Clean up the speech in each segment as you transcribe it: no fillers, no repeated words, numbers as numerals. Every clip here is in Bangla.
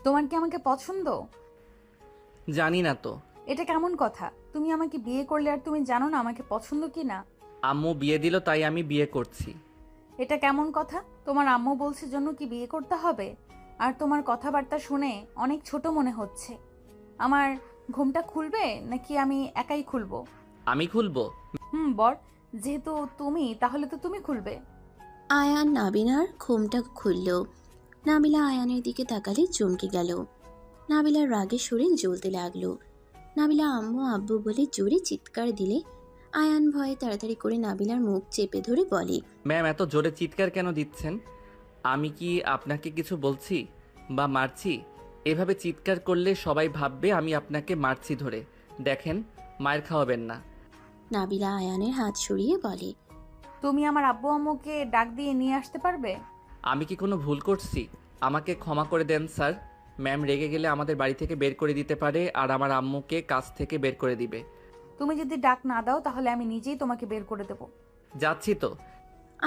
তোমার কি আমাকে পছন্দ? জানি না তো। এটা কেমন কথা? তুমি আমাকে বিয়ে করলে আর তুমি জানো না আমাকে পছন্দ কি না? আম্মু বিয়ে দিল তাই আমি বিয়ে করছি। এটা কেমন কথা? তোমার আম্মু বলছে জন্য কি বিয়ে করতে হবে? আর তোমার কথাবার্তা শুনে অনেক ছোট মনে হচ্ছে। আমার ঘুমটা খুলবে নাকি আমি একাই খুলবো? আমি খুলবো। বর, যেহেতু তুমি, তাহলে তো তুমি খুলবে। আয়ান নাবিলার ঘুমটা খুলল। নাবিলা আয়ানের দিকে তাকালে চমকে গেল। নাবিলার রাগে শরীর জ্বলতে লাগলো। নাবিলা আম্মু আব্বু বলে জোরে চিৎকার দিলে আয়ান ভয়ে তাড়াতাড়ি করে নাবিলার মুখ চেপে ধরে বলে, ম্যাম এত জোরে চিৎকার কেন দিচ্ছেন? আমি কি আপনাকে কিছু বলছি বা মারছি? এভাবে চিৎকার করলে সবাই ভাববে আমি আপনাকে মারছি ধরে। দেখেন, মায়ের খাওয়াবেন না। নাবিলা আয়ানের হাত সরিয়ে বলে, তুমি আমার আব্বু আম্মুকে ডাক দিয়ে নিয়ে আসতে পারবে? আমি কি কোনো ভুল করছি? আমাকে ক্ষমা করে দেন স্যার। ম্যাম রেগে গেলে আমাদের বাড়ি থেকে বের করে দিতে পারে আর আমার আম্মুকে কাজ থেকে বের করে দিবে। তুমি যদি ডাক না দাও তাহলে আমি নিজেই তোমাকে বের করে দেব। যাচ্ছি তো।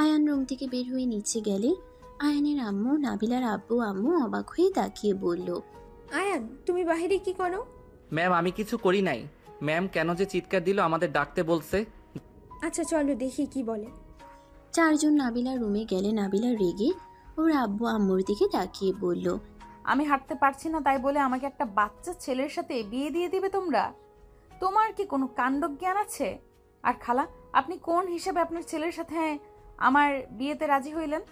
আয়ান রুম থেকে বের হয়ে নিচে গেলে আয়ানের আম্মু নাবিলার আব্বু আম্মু অবাক হয়ে তাকিয়ে বলল, আয়ান, তুমি বাহিরে কি করো? ম্যাম আমি কিছু করি নাই। ম্যাম কেন যে চিৎকার দিল আমাদের ডাকতে বলছে। আচ্ছা চলো দেখি কি বলে। চারজন নাবিলার রুমে গেলে নাবিলা রেগে ওর আব্বু আম্মুর দিকে তাকিয়ে বলল, আমি হাঁটতে পারছি না তাই বলে আমাকে একটা বাচ্চা ছেলের সাথে বিয়ে দিয়ে দিবে তোমরা? তোমার কি কোনো কাণ্ডজ্ঞান আছে? আর খালা, আপনি কোন হিসেবে আপনার ছেলের সাথে আমার বিয়েতে রাজি হইলেন?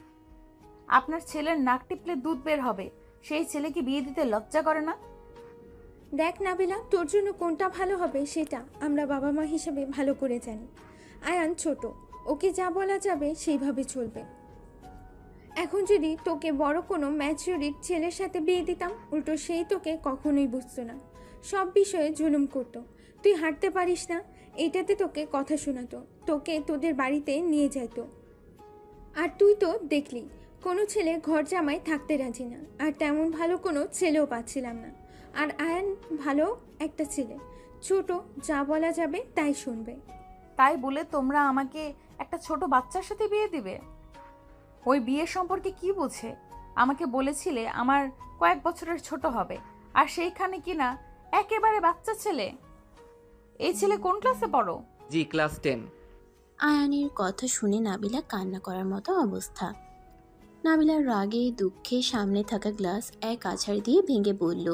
আপনার ছেলের নাক টিপলে দুধ বের হবে, সেই ছেলেকে বিয়ে দিতে লজ্জা করে না? দেখ নাবিলা, তোর জন্য কোনটা ভালো হবে সেটা আমরা বাবা মা হিসেবে ভালো করে জানি। আয়ান ছোট, ওকে যা বলা যাবে সেইভাবে চলবে। এখন যদি তোকে বড় কোনো ম্যাচিউরিট ছেলের সাথে বিয়ে দিতাম, উল্টো সেই তোকে কখনোই বুঝতো না, সব বিষয়ে জুলুম করতো। তুই হাঁটতে পারিস না, এইটাতে তোকে কথা শোনাতো, তোকে তোদের বাড়িতে নিয়ে যাইতো। আর তুই তো দেখলি কোনো ছেলে ঘর জামাই থাকতে রাজি না, আর তেমন ভালো কোনো ছেলেও পাচ্ছিলাম না। আর আয়ান ভালো একটা ছেলে, ছোট, যা বলা যাবে তাই শুনবে। তাই বলে তোমরা আমাকে একটা ছোট বাচ্চার সাথে বিয়ে দিবে? ওই বিয়ের সম্পর্কে কি বোঝে? আমাকে বলেছিলে আমার কয়েক বছরের ছোট হবে, আর সেইখানে কিনা একেবারে বাচ্চা ছেলে। এই ছেলে কোন ক্লাসে পড়ো? জি ক্লাস 10। আয়ানের কথা শুনে নাবিলা কান্না করার মতো অবস্থা। নাবিলার রাগে দুঃখে সামনে থাকা গ্লাস এক আছাড় দিয়ে ভেঙে বলল,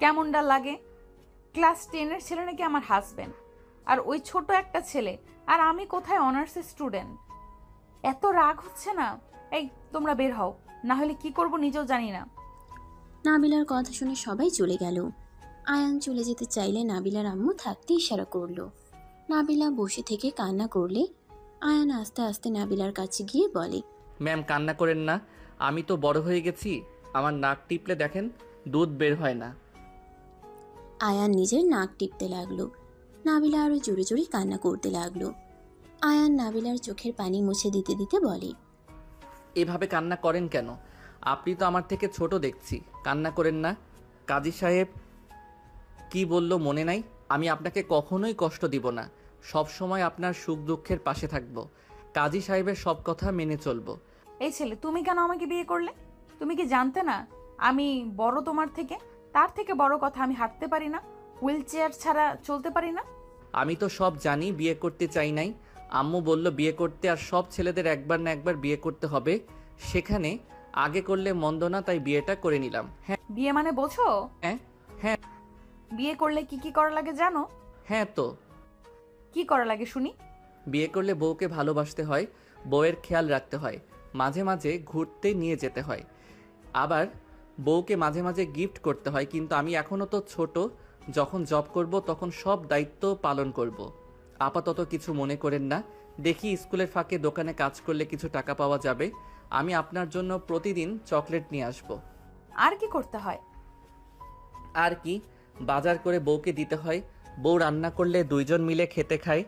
কেমনটা লাগে? ক্লাস 10-এর ছেলে নাকি আমার হাজবেন্ড, আর ওই ছোট একটা ছেলে, আর আমি কোথায় অনার্সের স্টুডেন্ট। এত রাগ হচ্ছে না? এই, তোমরা বের হও, না হলে কি করব নিজেও জানি না। নাবিলার কথা শুনে সবাই চলে গেল। আয়ান চলে যেতে চাইলে নাবিলার আম্মু থাকতে ইশারা করলো। নাবিলা বসে থেকে কান্না করলে আয়ান আস্তে আস্তে নাবিলার কাছে গিয়ে বলে, ম্যাম কান্না করেন না। আমি তো বড় হয়ে গেছি। আমার নাক টিপলে দেখেন দুধ বের হয় না। আয়ান নিজের নাক টিপতে লাগলো। নাবিলা আরো জোরে জোরে কান্না করতে লাগলো। আয়ান নাবিলার চোখের পানি মুছে দিতে দিতে বলে, এভাবে কান্না করেন কেন? আপনি তো আমার থেকে ছোট দেখছি। কান্না করেন না। কাজী সাহেব কি বলল মনে নাই? আমি আপনাকে কখনোই কষ্ট দিব না। সব সময় আপনার সুখ দুঃখের পাশে থাকব। কাজী সাহেবের সব কথা মেনে চলবো। এই ছেলে, তুমি কেন আমাকে বিয়ে করলে? তুমি কি জানতে না আমি বড় তোমার থেকে? তার থেকে বড় কথা, আমি হাঁটতে পারি না, হুইল চেয়ার ছাড়া চলতে পারি না। আমি তো সব জানি, বিয়ে করতে চাই নাই। আম্মু বলল বিয়ে করতে, আর সব ছেলেদের একবার না একবার বিয়ে করতে হবে। সেখানে আগে করলে মন্দ না, তাই বিয়েটা করে নিলাম। হ্যাঁ। বিয়ে মানে বোঝো? হ্যাঁ। হ্যাঁ। বিয়ে করলে কি কি করা লাগে জানো? হ্যাঁ তো। কি করা লাগে শুনি? বিয়ে করলে বউকে ভালোবাসতে হয়, বউয়ের খেয়াল রাখতে হয়, মাঝে মাঝে ঘুরতে নিয়ে যেতে হয়, আবার বউকে মাঝে মাঝে গিফট করতে হয়। কিন্তু আমি এখনও তো ছোট। যখন জব করব তখন সব দায়িত্ব পালন করব। আপাতত কিছু মনে করেন না। দেখি স্কুলের ফাঁকে দোকানে কাজ করলে কিছু টাকা পাওয়া যাবে। আমি আপনার জন্য প্রতিদিন চকলেট নিয়ে আসব। আর কি করতে হয়? আর কি, বাজার করে বউকে দিতে হয়। বউ রান্না করলে দুইজন মিলে খেতে খায়।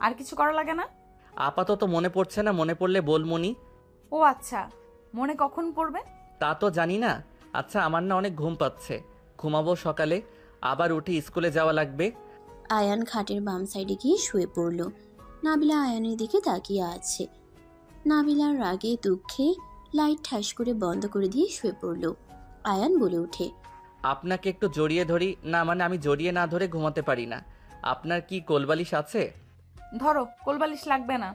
আর কিছু করা লাগে না? আপাতত মনে পড়ছে না, মনে পড়লে বলমনি। ও আচ্ছা, মনে কখন পড়বে? তা তো জানি না। আচ্ছা আমার না অনেক ঘুম পাচ্ছে, ঘুমাবো। সকালে আবার উঠে স্কুলে যাওয়া লাগবে। আয়ান খাটের বাম সাইডে গিয়ে শুয়ে পড়ল। নাবিলা আয়ানের দিকে তাকিয়ে আছে। নাবিলার রাগে দুঃখে লাইট ঠাস করে বন্ধ করে দিয়ে শুয়ে পড়ল। আয়ান বলে ওঠে। আপনাকে একটু জড়িয়ে ধরি না, মানে আমি জড়িয়ে না ধরে ঘুমাতে পারি না। আপনার কি কোলবালিশ আছে? ধরো, কোলবালিশ লাগবে না।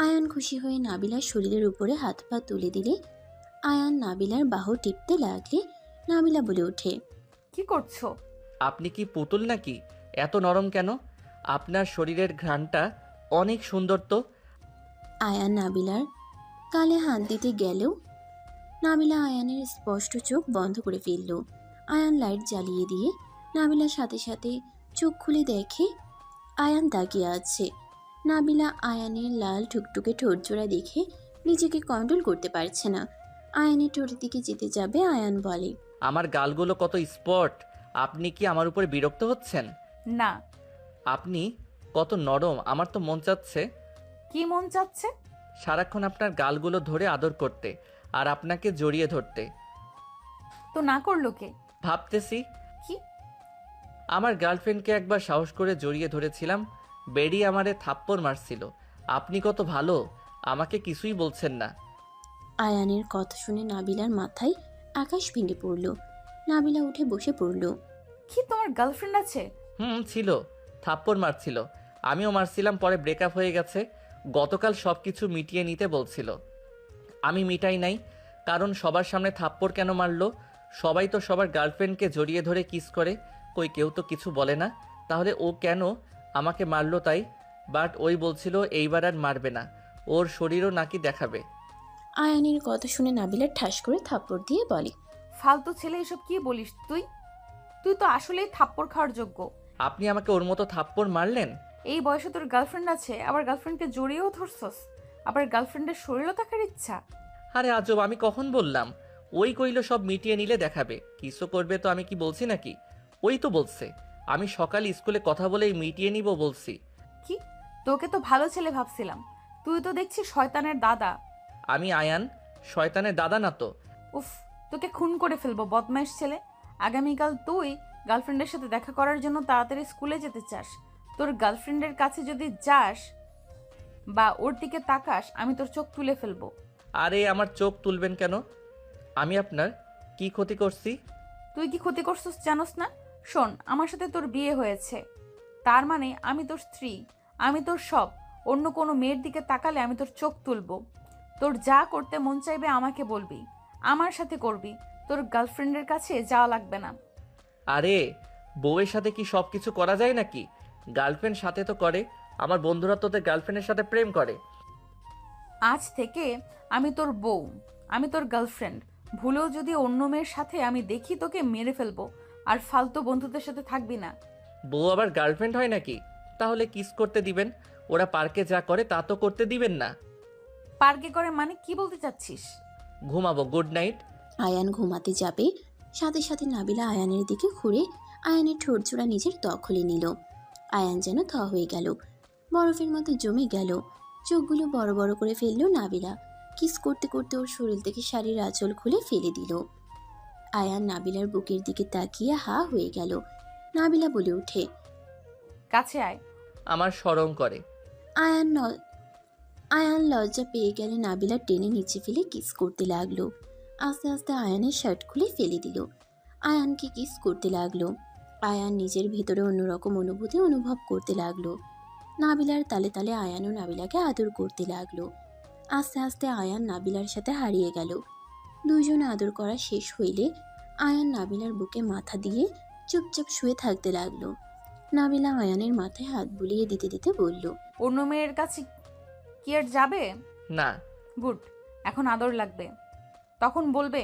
আয়ান খুশি হয়ে নাবিলার শরীরের উপরে হাত পা তুলে দিলে আয়ান নাবিলার বাহু টিপতে লাগলে নাবিলা বলে ওঠে। কি করছো? আপনি কি পুতুল নাকি? এত নরম কেন? আপনার শরীরের ঘ্রাণটা অনেক সুন্দর তো। আয়ান নাবিলার কালে হাত দিতে গেলেও নাবিলা আয়ানের স্পষ্ট চোখ বন্ধ করে ফেলল। আয়ান লাইট জ্বালিয়ে দিয়ে নাবিলার সাথে সাথে চোখ খুলে দেখে আয়ান তাকিয়ে আছে। নাবিলা আয়ানের লাল টুকটুকে ঠোঁটজোড়া দেখে নিজেকে কন্ট্রোল করতে পারছে না। আয়ানের ঠোঁটের দিকে যেতে যাবে আয়ান বলে। আমার গালগুলো কত স্পট! আপনি কি আমার উপরে বিরক্ত হচ্ছেন? না। আপনি কত নরম, আমার তো মন চাচ্ছে কি মন চাচ্ছে? সারাক্ষণ আপনার গালগুলো ধরে আদর করতে আর আপনাকে জড়িয়ে ধরতে। তো না করলো কে? ভাবতেছি কি? আমার গার্লফ্রেন্ডকে একবার সাহস করে জড়িয়ে ধরেছিলাম, বেরিয়ে আমারে থাপ্পড় মারছিল। আপনি কত ভালো, আমাকে কিছুই বলছেন না। আয়ানের কথা শুনে নাবিলার মাথায় আকাশ ভেঙে পড়ল। নাবিলা উঠে বসে পড়ল। কি তোমার গার্লফ্রেন্ড আছে? ছিল, থাপ্পড় মারছিল, আমিও মারছিলাম, পরে ব্রেকআপ হয়ে গেছে। গতকাল সব কিছু মিটিয়ে নিতে বলছিল, আমি মিটাই নাই। কারণ সবার সামনে থাপ্পড় কেন মারলো? সবাই তো সবার গার্লফ্রেন্ডকে জড়িয়ে ধরে কিস করে, কই কেউ তো কিছু বলে না। তাহলে ও কেন আমাকে মারলো তাই? বাট ওই বলছিল এইবার আর মারবে না, ওর শরীরও নাকি দেখাবে। আয়ানের কথা শুনে নাবিলা ঠাস করে থাপ্পড় দিয়ে বলে। ফালতু ছেলে, এসব কি বলিস তুই? তুই তো আসলেই থাপ্পড় খাওয়ার যোগ্য। আপনি আমাকে ওর মতো থাপ্পড় মারলেন? এই বয়সে তোর গার্লফ্রেন্ড আছে, আবার গার্লফ্রেন্ডকে জড়িয়েও ধরছস, আবার গার্লফ্রেন্ডের শরীরও থাকার ইচ্ছা। আরে আজব, আমি কখন বললাম? ওই কইলো সব মিটিয়ে নিলে দেখাবে, কিছু করবে তো আমি কি বলছি নাকি? ওই তো বলছে আমি সকালে স্কুলে কথা বলেই মিটিয়ে নিব বলছি। কি? তোকে তো ভালো ছেলে ভাবছিলাম, তুই তো দেখছি শয়তানের দাদা। আমি আয়ান শয়তানের দাদা না তো। উফ, তোকে খুন করে ফেলবো বদমাইশ ছেলে। আগামীকাল তুই গার্লফ্রেন্ডের সাথে দেখা করার জন্য তাড়াতাড়ি স্কুলে যেতে চাস, তোর গার্লফ্রেন্ডের কাছে যদি যাস বা ওর দিকে তাকাস, আমি তোর চোখ তুলে ফেলবো। আরে আমার চোখ তুলবেন কেন? আমি আপনার কি ক্ষতি করছি? তুই কি ক্ষতি করছিস জানোস না? শোন, আমার সাথে তোর বিয়ে হয়েছে, তার মানে আমি তোর স্ত্রী, আমি তোর সব। অন্য কোনো মেয়ের দিকে তাকালে আমি তোর চোখ তুলবো। তোর যা করতে মন চাইবে আমাকে বলবি, আমার সাথে করবি, তোর গার্লফ্রেন্ডের কাছে যাওয়া লাগবে না। আরে বউয়ের সাথে কি সব কিছু করা যায় নাকি? গার্লফ্রেন্ড সাথে তো করে, আমার বন্ধুরা তোদের গার্লফ্রেন্ডের সাথে প্রেম করে। আজ থেকে আমি তোর বউ, আমি তোর গার্লফ্রেন্ড। ভুলেও যদি অন্য মেয়ের সাথে আমি দেখি, তোকে মেরে ফেলবো। আর ফালতু বন্ধুদের সাথে থাকবি না। বউ আবার গার্লফ্রেন্ড হয় নাকি? তাহলে কিস করতে দিবেন? ওরা পার্কে যা করে তা তো করতে দিবেন না। পার্কে করে মানে কি বলতে চাচ্ছিস? ঘুমাবো, গুড নাইট। আয়ান ঘুমাতে যাবে, সাথে সাথে নাবিলা আয়ানের দিকে ঘুরে আয়ানের ঠোঁটজোড়া নিজের দখলে নিল। আয়ান যেন থ হয়ে গেল, বরফের মতো জমে গেল। চোখগুলো বড় বড় করে ফেললো নাবিলা। কিস করতে করতে ওর শরীর থেকে শাড়ির আঁচল খুলে ফেলে দিল। আয়ান নাবিলার বুকের দিকে তাকিয়ে হা হয়ে গেল। নাবিলা বলে ওঠে। কাছে আয়। আমার শরম করে। আয়ান লজ্জা পেয়ে গেলে নাবিলা টেনে নিচে ফেলে কিস করতে লাগলো। আস্তে আস্তে আয়ানের শার্ট খুলে ফেলে দিল। আয়ানকে কিস করতে লাগলো। আয়ান নিজের ভিতরে অন্যরকম অনুভূতি অনুভব করতে লাগলো। নাবিলার তালে তালে আয়ানও নাবিলাকে আদর করতে লাগলো। আস্তে আস্তে আয়ান নাবিলার সাথে হারিয়ে গেল। দুইজন আদর করা শেষ হইলে আয়ান নাবিলার বুকে মাথা দিয়ে চুপচাপ শুয়ে থাকতে লাগলো। নাবিলা আয়ানের মাথায় হাত বুলিয়ে দিতে দিতে বলল। অন্য মেয়ের কাছে কি আর যাবে? না। গুড, এখন আদর লাগবে তখন বলবে।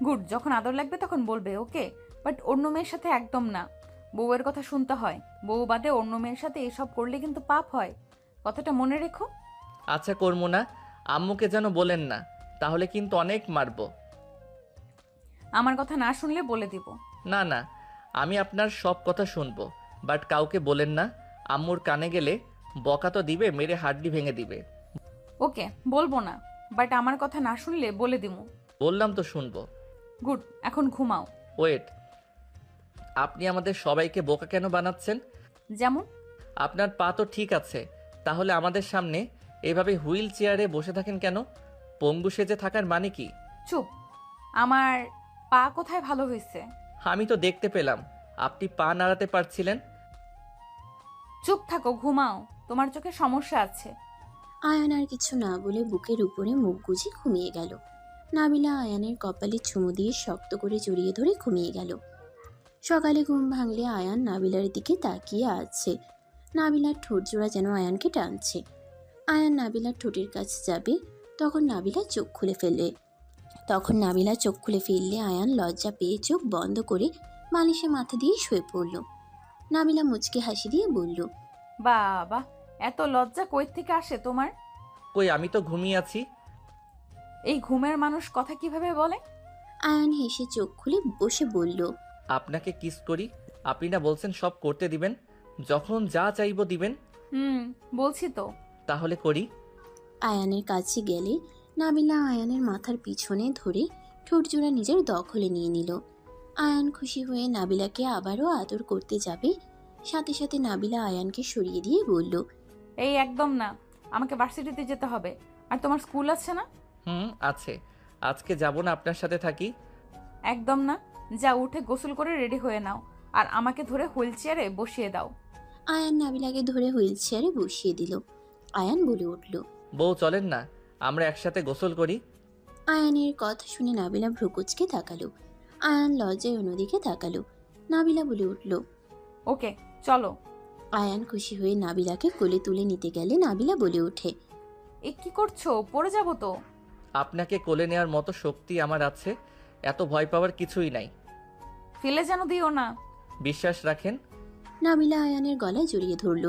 গুড, যখন আদর লাগবে তখন বলবে, ওকে? বাট অন্য মেয়ের সাথে একদম না। বউয়ের কথা শুনতে হয়, বউ বাদে অন্য মেয়ের সাথে এসব করলে কিন্তু পাপ হয়, কথাটা মনে রেখো। আচ্ছা করবো না, আম্মুকে যেন বলেন না, তাহলে কিন্তু অনেক মারবো। আমার কথা না শুনলে বলে দিব। না না, আমি আপনার সব কথা শুনবো, বাট কাউকে বলেন না। আম্মুর কানে গেলে বকা তো দিবে, মেরে হাড্ডি ভেঙে দিবে। ওকে, বলবো না, বাট আমার কথা না শুনলে বলে দিমু। বললাম তো শুনবো। গুড, এখন ঘুমাও। ওয়েট, আপনি আমাদের সবাইকে বোকা কেন বানাচ্ছেন? যেমন? আপনার পা তো ঠিক আছে, তাহলে আমাদের সামনে এভাবে হুইল চেয়ারে বসে থাকেন কেন? পঙ্গু সেজে থাকার মানে কি? চুপ। আমার পা কোথায় ভালো হয়েছে? আমি তো দেখতে পেলাম আপনি পা নাড়াতে পারছিলেন। চুপ থাকো, ঘুমাও, তোমার চোখে সমস্যা আছে। আয়ান আর কিছু না বলে বুকের উপরে মুখ গুজে ঘুমিয়ে গেল। নাবিলা আয়ানের কপালে চুমু দিয়ে শক্ত করে জড়িয়ে ধরে ঘুমিয়ে গেল। সকালে ঘুম ভাঙলে আয়ান নাবিলার দিকে তাকিয়ে আছে। নাবিলার ঠোঁট জোড়া যেন আয়ানকে টানছে। আয়ান নাবিলার ঠোঁটের কাছে যাবে, তখন নাবিলা চোখ খুলে ফেললে আয়ান লজ্জা পেয়ে চোখ বন্ধ করে বালিশে মাথা দিয়ে শুয়ে পড়ল। নাবিলা মুচকে হাসি দিয়ে বলল, বাবা, এত লজ্জা কই থেকে আসে তোমার? কই, আমি তো ঘুমিয়ে আছি। এই ঘুমের মানুষ কথা কিভাবে বলে? আয়ান হেসে চোখ খুলে বসে বলল, আপনাকে কিস করি, আপনি না বলছেন সব করতে দিবেন, যখন যা চাইবো দিবেন। বলছি তো। তাহলে করি। আয়ানের কাছে গেলে নাবিলা আয়ানের মাথার পিছনে ধরে ঠোঁট জোড়া নিজের দখলে নিয়ে নিল। আয়ান খুশি হয়ে নাবিলাকে আবারও আদর করতে যাবে, সাথে সাথে নাবিলা আয়ানকে সরিয়ে দিয়ে বলল, এই একদম না, আমাকে ভার্সিটিতে যেতে হবে। আর তোমার স্কুল আছে না? আছে। আজকে যাব না, আপনার সাথে থাকি। একদম না, যা উঠে গোসল করে রেডি হয়ে নাও, আর আমাকে ধরে হুইল চেয়ারে বসিয়ে দাও। আয়ান নাবিলাকে ধরে হুইল চেয়ারে বসিয়ে দিল। আয়ান বলে উঠল, বউ চলেন না, আমরা একসাথে গোসল করি। আয়ানের কথা শুনে নাবিলা ভ্রুকুচকে তাকালো। আয়ান লজ্জায় অন্যদিকে তাকালো। নাবিলা বলে উঠল, ওকে, চলো। আয়ান খুশি হয়ে নাবিলাকে কোলে তুলে নিতে গেলে নাবিলা বলে ওঠে, এ কি করছো? পড়ে যাবো তো। আপনাকে কোলে নেওয়ার মতো শক্তি আমার আছে, এত ভয় পাওয়ার কিছুই নাই। ফেলে যেন দিও না। বিশ্বাস রাখেন। নাবিলা আয়ানের গলায় জড়িয়ে ধরল।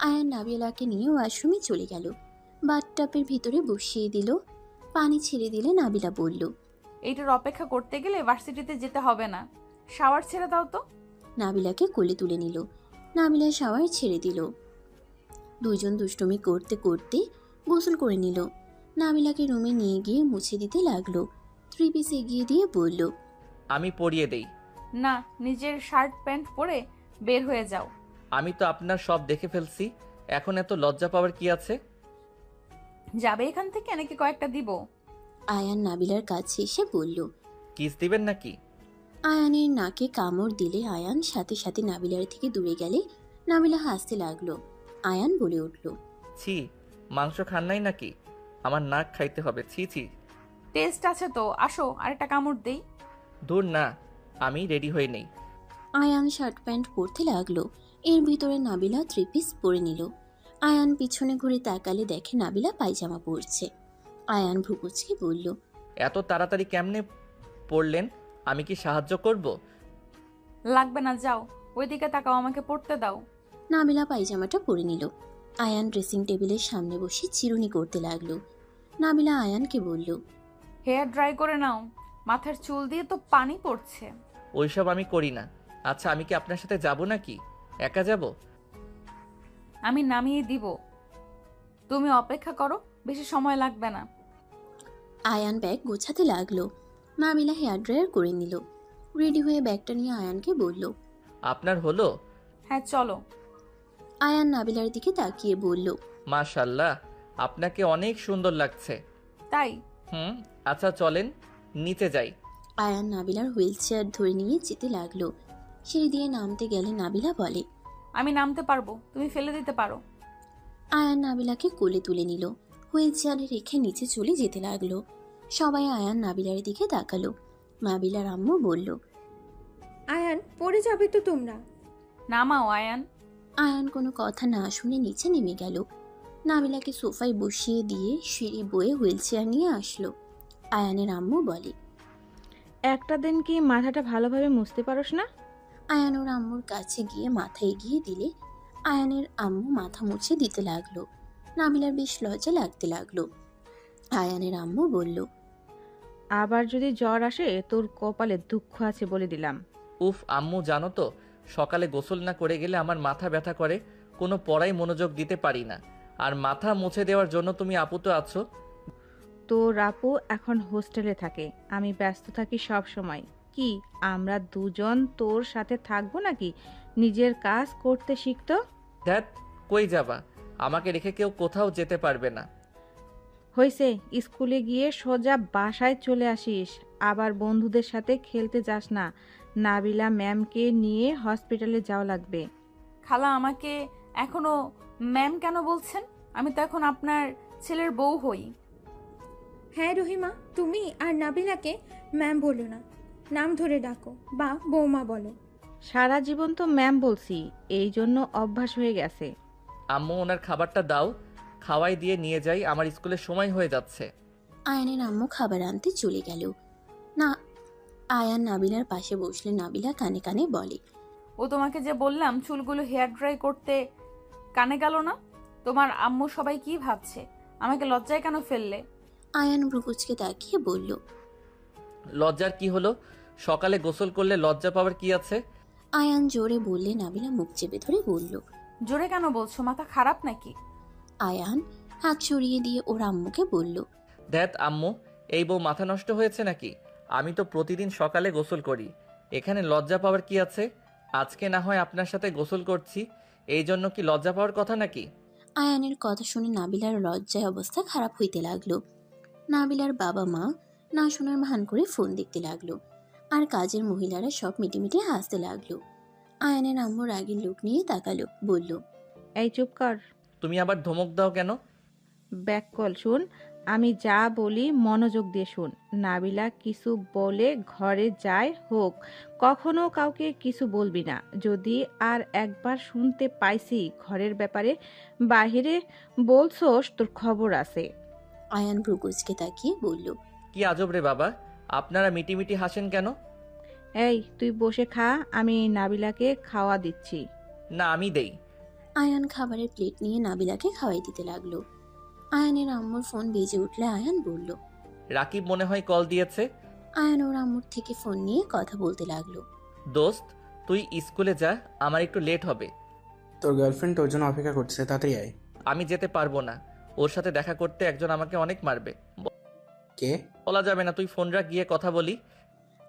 আয়ান নাবিলাকে নিয়ে ওয়াশরুমে চলে গেল। বাথটাবের ভিতরে বসিয়ে দিল। পানি ছেড়ে দিলে নাবিলা বলল, এইটার অপেক্ষা করতে গেলে ভার্সিটিতে যেতে হবে না। শাওয়ার ছেড়ে দাও তো। নাবিলাকে কোলে তুলে নিল। নাবিলা শাওয়ার ছেড়ে দিল। দুইজন দুষ্টুমি করতে করতে গোসল করে নিল। নাবিলাকে রুমে নিয়ে গিয়ে মুছে দিতে লাগলো। 3 পিস এগিয়ে দিয়ে বলল, আমি পরিয়ে দেই। না, নিজের শার্ট প্যান্ট পরে বের হয়ে যাও। আমি তো আপনার সব দেখে ফেলছি, এখন এত লজ্জা পাওয়ার কি আছে? যাবে এখান থেকে নাকি কয়েকটা দিব? আয়ান নাবিলার কাছে এসে বলল। কিস দিবেন নাকি? আয়ানের নাকে কামড় দিলে আয়ান সাথে সাথে নাবিলার থেকে দূরে গেলে নাবিলা হাসতে লাগলো। আয়ান বলে উঠল, ছি, মাংস খান নাই নাকি? আমার নাক খাইতে হবে, ছি ছি। টেস্ট আছে তো, আসো আরেকটা কামড় দেই। দূর না, আমি রেডি হয়ে নেই। আয়ান শার্ট প্যান্ট পরতে লাগলো। এর ভিতরে নাবিলা 3 পিস পরে নিল। আয়ান পিছনে ঘুরে তাকালে দেখে নাবিলা পায়জামা পরছে। আয়ান ভ্রুকুচকে বলল, এত তাড়াতাড়ি কেমনে পড়লেন? আমি কি সাহায্য করব? লাগবে না, যাও ওইদিকে তাকাও, আমাকে পড়তে দাও। নাবিলা পায়জামাটা পরে নিল। আয়ান ড্রেসিং টেবিলের সামনে বসে চিরুনি করতে লাগলো। নাবিলা আয়ানকে বলল, হেয়ার ড্রাই করে নাও, মাথার চুল দিয়ে তো পানি পড়ছে। ওইসব আমি করি না। আচ্ছা, আমি কি আপনার সাথে যাব নাকি? একা যাব? আমি নামিয়ে দিব, তুমি অপেক্ষা করো, বেশি সময় লাগবে না। আয়ান ব্যাগ গোছাতে লাগলো। নাবিলা হেয়ার ড্রায়ার করে নিল। রেডি হয়ে ব্যাগটা নিয়ে আয়ানকে বলল, আপনার হলো? হ্যাঁ চলো। আয়ান নাবিলার দিকে তাকিয়ে বলল, মাশাল্লাহ, আপনাকে অনেক সুন্দর লাগছে। তাই? আচ্ছা চলেন, নিচে যাই। আয়ান নাবিলার হুইল চেয়ার ধরে নিয়ে যেতে লাগলো। সিঁড়ি দিয়ে নামতে গেলে নাবিলা বলে, আমি নামতে পারবো, তুমি ফেলে দিতে পারো। আয়ান নাবিলাকে কোলে তুলে নিল। হুইল চেয়ারে রেখে নিচে চলে যেতে লাগলো। সবাই আয়ান নাবিলার দিকে তাকালো। নাবিলার আম্মু বলল, আয়ান, পড়ে যাবে তো তোমরা। নামাও আয়ান। আয়ান কোনো কথা না শুনে নিচে নেমে গেল। নাবিলাকে সোফায় বসিয়ে দিয়ে সিঁড়ি বয়ে হুইল চেয়ার নিয়ে আসলো। আয়ানের আম্মু বলে, একটা দিন কি মাথাটা ভালোভাবে মুছতে পারোস না? আয়ান ওর আম্মুর কাছে গিয়ে মাথা এগিয়ে দিলে আয়ানের আম্মু মাথা মুছে দিতে লাগলো। নাবিলার বেশ লজ্জা লাগতে লাগলো। আয়ানের আম্মু বলল, আবার যদি জ্বর আসে তোর কপালে দুঃখ আছে বলে দিলাম। উফ আম্মু, জানো তো সকালে গোসল না করে গেলে আমার মাথা ব্যথা করে, কোনো পড়ায় মনোযোগ দিতে পারি না। আর মাথা মুছে দেওয়ার জন্য তুমি আপু তো আছো। তোর আপু এখন হোস্টেলে থাকে, আমি ব্যস্ত থাকি সব সময়। কি আমরা দুজন তোর সাথে থাকবো নাকি? নিজের কাজ করতে শিখতো। ধ্যাত, কই যাবা? আমাকে রেখে কেউ কোথাও যেতে পারবে না। হয়েছে, স্কুলে গিয়ে সোজা বাসায় চলে আসিস, আবার বন্ধুদের সাথে খেলতে যাস না। নাবিলা ম্যামকে নিয়ে হসপিটালে যাওয়া লাগবে। খালা আমাকে এখনো ম্যাম কেন বলছেন? আমি তো এখন আপনার ছেলের বউ হই। হ্যাঁ রহিমা, তুমি আর নাবিলাকে ম্যাম বলো না, নাম ধরে ডাকো বা বৌমা বলো। সারা জীবন তো ম্যাম বলছি, এই জন্য অভ্যাস হয়ে গেছে। আম্মু ওনার খাবারটা দাও, খাওয়াই দিয়ে নিয়ে যাই, আমার স্কুলের সময় হয়ে যাচ্ছে। আয়ানের আম্মু খাবার আনতে চলে গেল। না, আয়ান নাবিলার পাশে বসলে নাবিলা কানে কানে বলে, ও তোমাকে যে বললাম চুলগুলো হেয়ার ড্রাই করতে, কানে গেল না? তোমার আম্মু সবাই কি ভাবছে? আমাকে লজ্জায় কেন ফেললে? আয়ান ভ্রুকুচকে তাকিয়ে বলল, লজ্জার কি হলো? সকালে গোসল করলে লজ্জা পাওয়ার কি আছে? আয়ান জোরে বললে নাবিলা মুখ চেপে ধরে বলল। জোরে কেন বলছো? মাথা খারাপ নাকি? আয়ান হাত সরিয়ে দিয়ে ওর আম্মুকে বলল, ধ্যাত আম্মু, এই বউ মাথা নষ্ট হয়েছে নাকি? আমি তো প্রতিদিন সকালে গোসল করি, এখানে লজ্জা পাওয়ার কি আছে? আজকে না হয় আপনার সাথে গোসল করছি, এই জন্য কি লজ্জা পাওয়ার কথা নাকি? আয়ানের কথা শুনে নাবিলার লজ্জায় অবস্থা খারাপ হইতে লাগলো। নাবিলার বাবা মা না শোনার ভান করে ফোন দেখতে লাগলো, আর কাজের মহিলারা সব মিটিমিটি হাসতে লাগলো। আয়ানের আম্মু রাগের লোক নিয়ে তাকালো, বলল, এই চুপ কর, তুমি আবার ধমক দাও কেন? ব্যাক কল শুন, আমি যা বলি মনোযোগ দিয়ে শুন। নাবিলা কিছু বলে ঘরে যায় হোক, কখনো কাউকে কিছু বলবি না। যদি আর একবার শুনতে পাইছি ঘরের ব্যাপারে বাহিরে বলছোস, তোর খবর আছে। আয়ান ভ্রুকুচকে তাকিয়ে বলল, কি আজব রে বাবা, আপনারা মিটিমিটি হাসেন কেন? এই তুই বসে খা, আমি নাবিলাকে খাওয়া দিচ্ছি। না, আমি দেই। আয়ান খাবারের প্লেট নিয়ে নাবিলাকে খাওয়াই দিতে লাগলো। আয়ানের আম্মুর ফোন বেজে উঠলে আয়ান বলল, রাকিব মনে হয় কল দিয়েছে। আয়ান ওর আম্মুর থেকে ফোন নিয়ে কথা বলতে লাগলো। দোস্ত, তুই স্কুলে যা, আমার একটু লেট হবে। তোর গার্লফ্রেন্ড তোর জন্য অপেক্ষা করছে, তাড়াতাড়ি আয়। আমি যেতে পারবো না, ওর সাথে দেখা করতে একজন আমাকে অনেক মারবে। কে? বলা যাবে না, তুই ফোন রাখ, গিয়ে কথা বলি।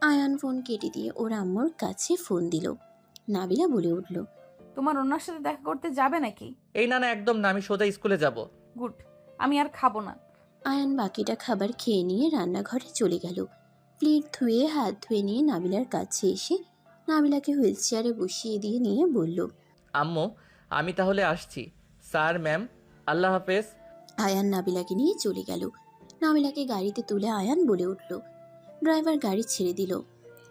আয়ান ফোন কেটে দিয়ে ওর আম্মুর কাছে ফোন দিল। নাবিলা বলে উঠল, তোমার ওনার সাথে দেখা করতে যাবে নাকি? এই না না, একদম না, আমি সোজা স্কুলে যাব। গুড, আমি আর খাবো না। আয়ান বাকিটা খাবার খেয়ে নিয়ে রান্নাঘরে চলে গেল। প্লেট ধুয়ে হাত ধুয়ে নিয়ে নাবিলার কাছে এসে নাবিলাকে হুইল চেয়ারে বসিয়ে দিয়ে নিয়ে বলল, আম্মু, আমি তাহলে আসছি। স্যার, ম্যাম, আল্লাহ হাফেজ। আয়ান নাবিলাকে নিয়ে চলে গেল। নাবিলাকে গাড়িতে তুলে আয়ান বলে উঠল। ড্রাইভার গাড়ি ছেড়ে দিল।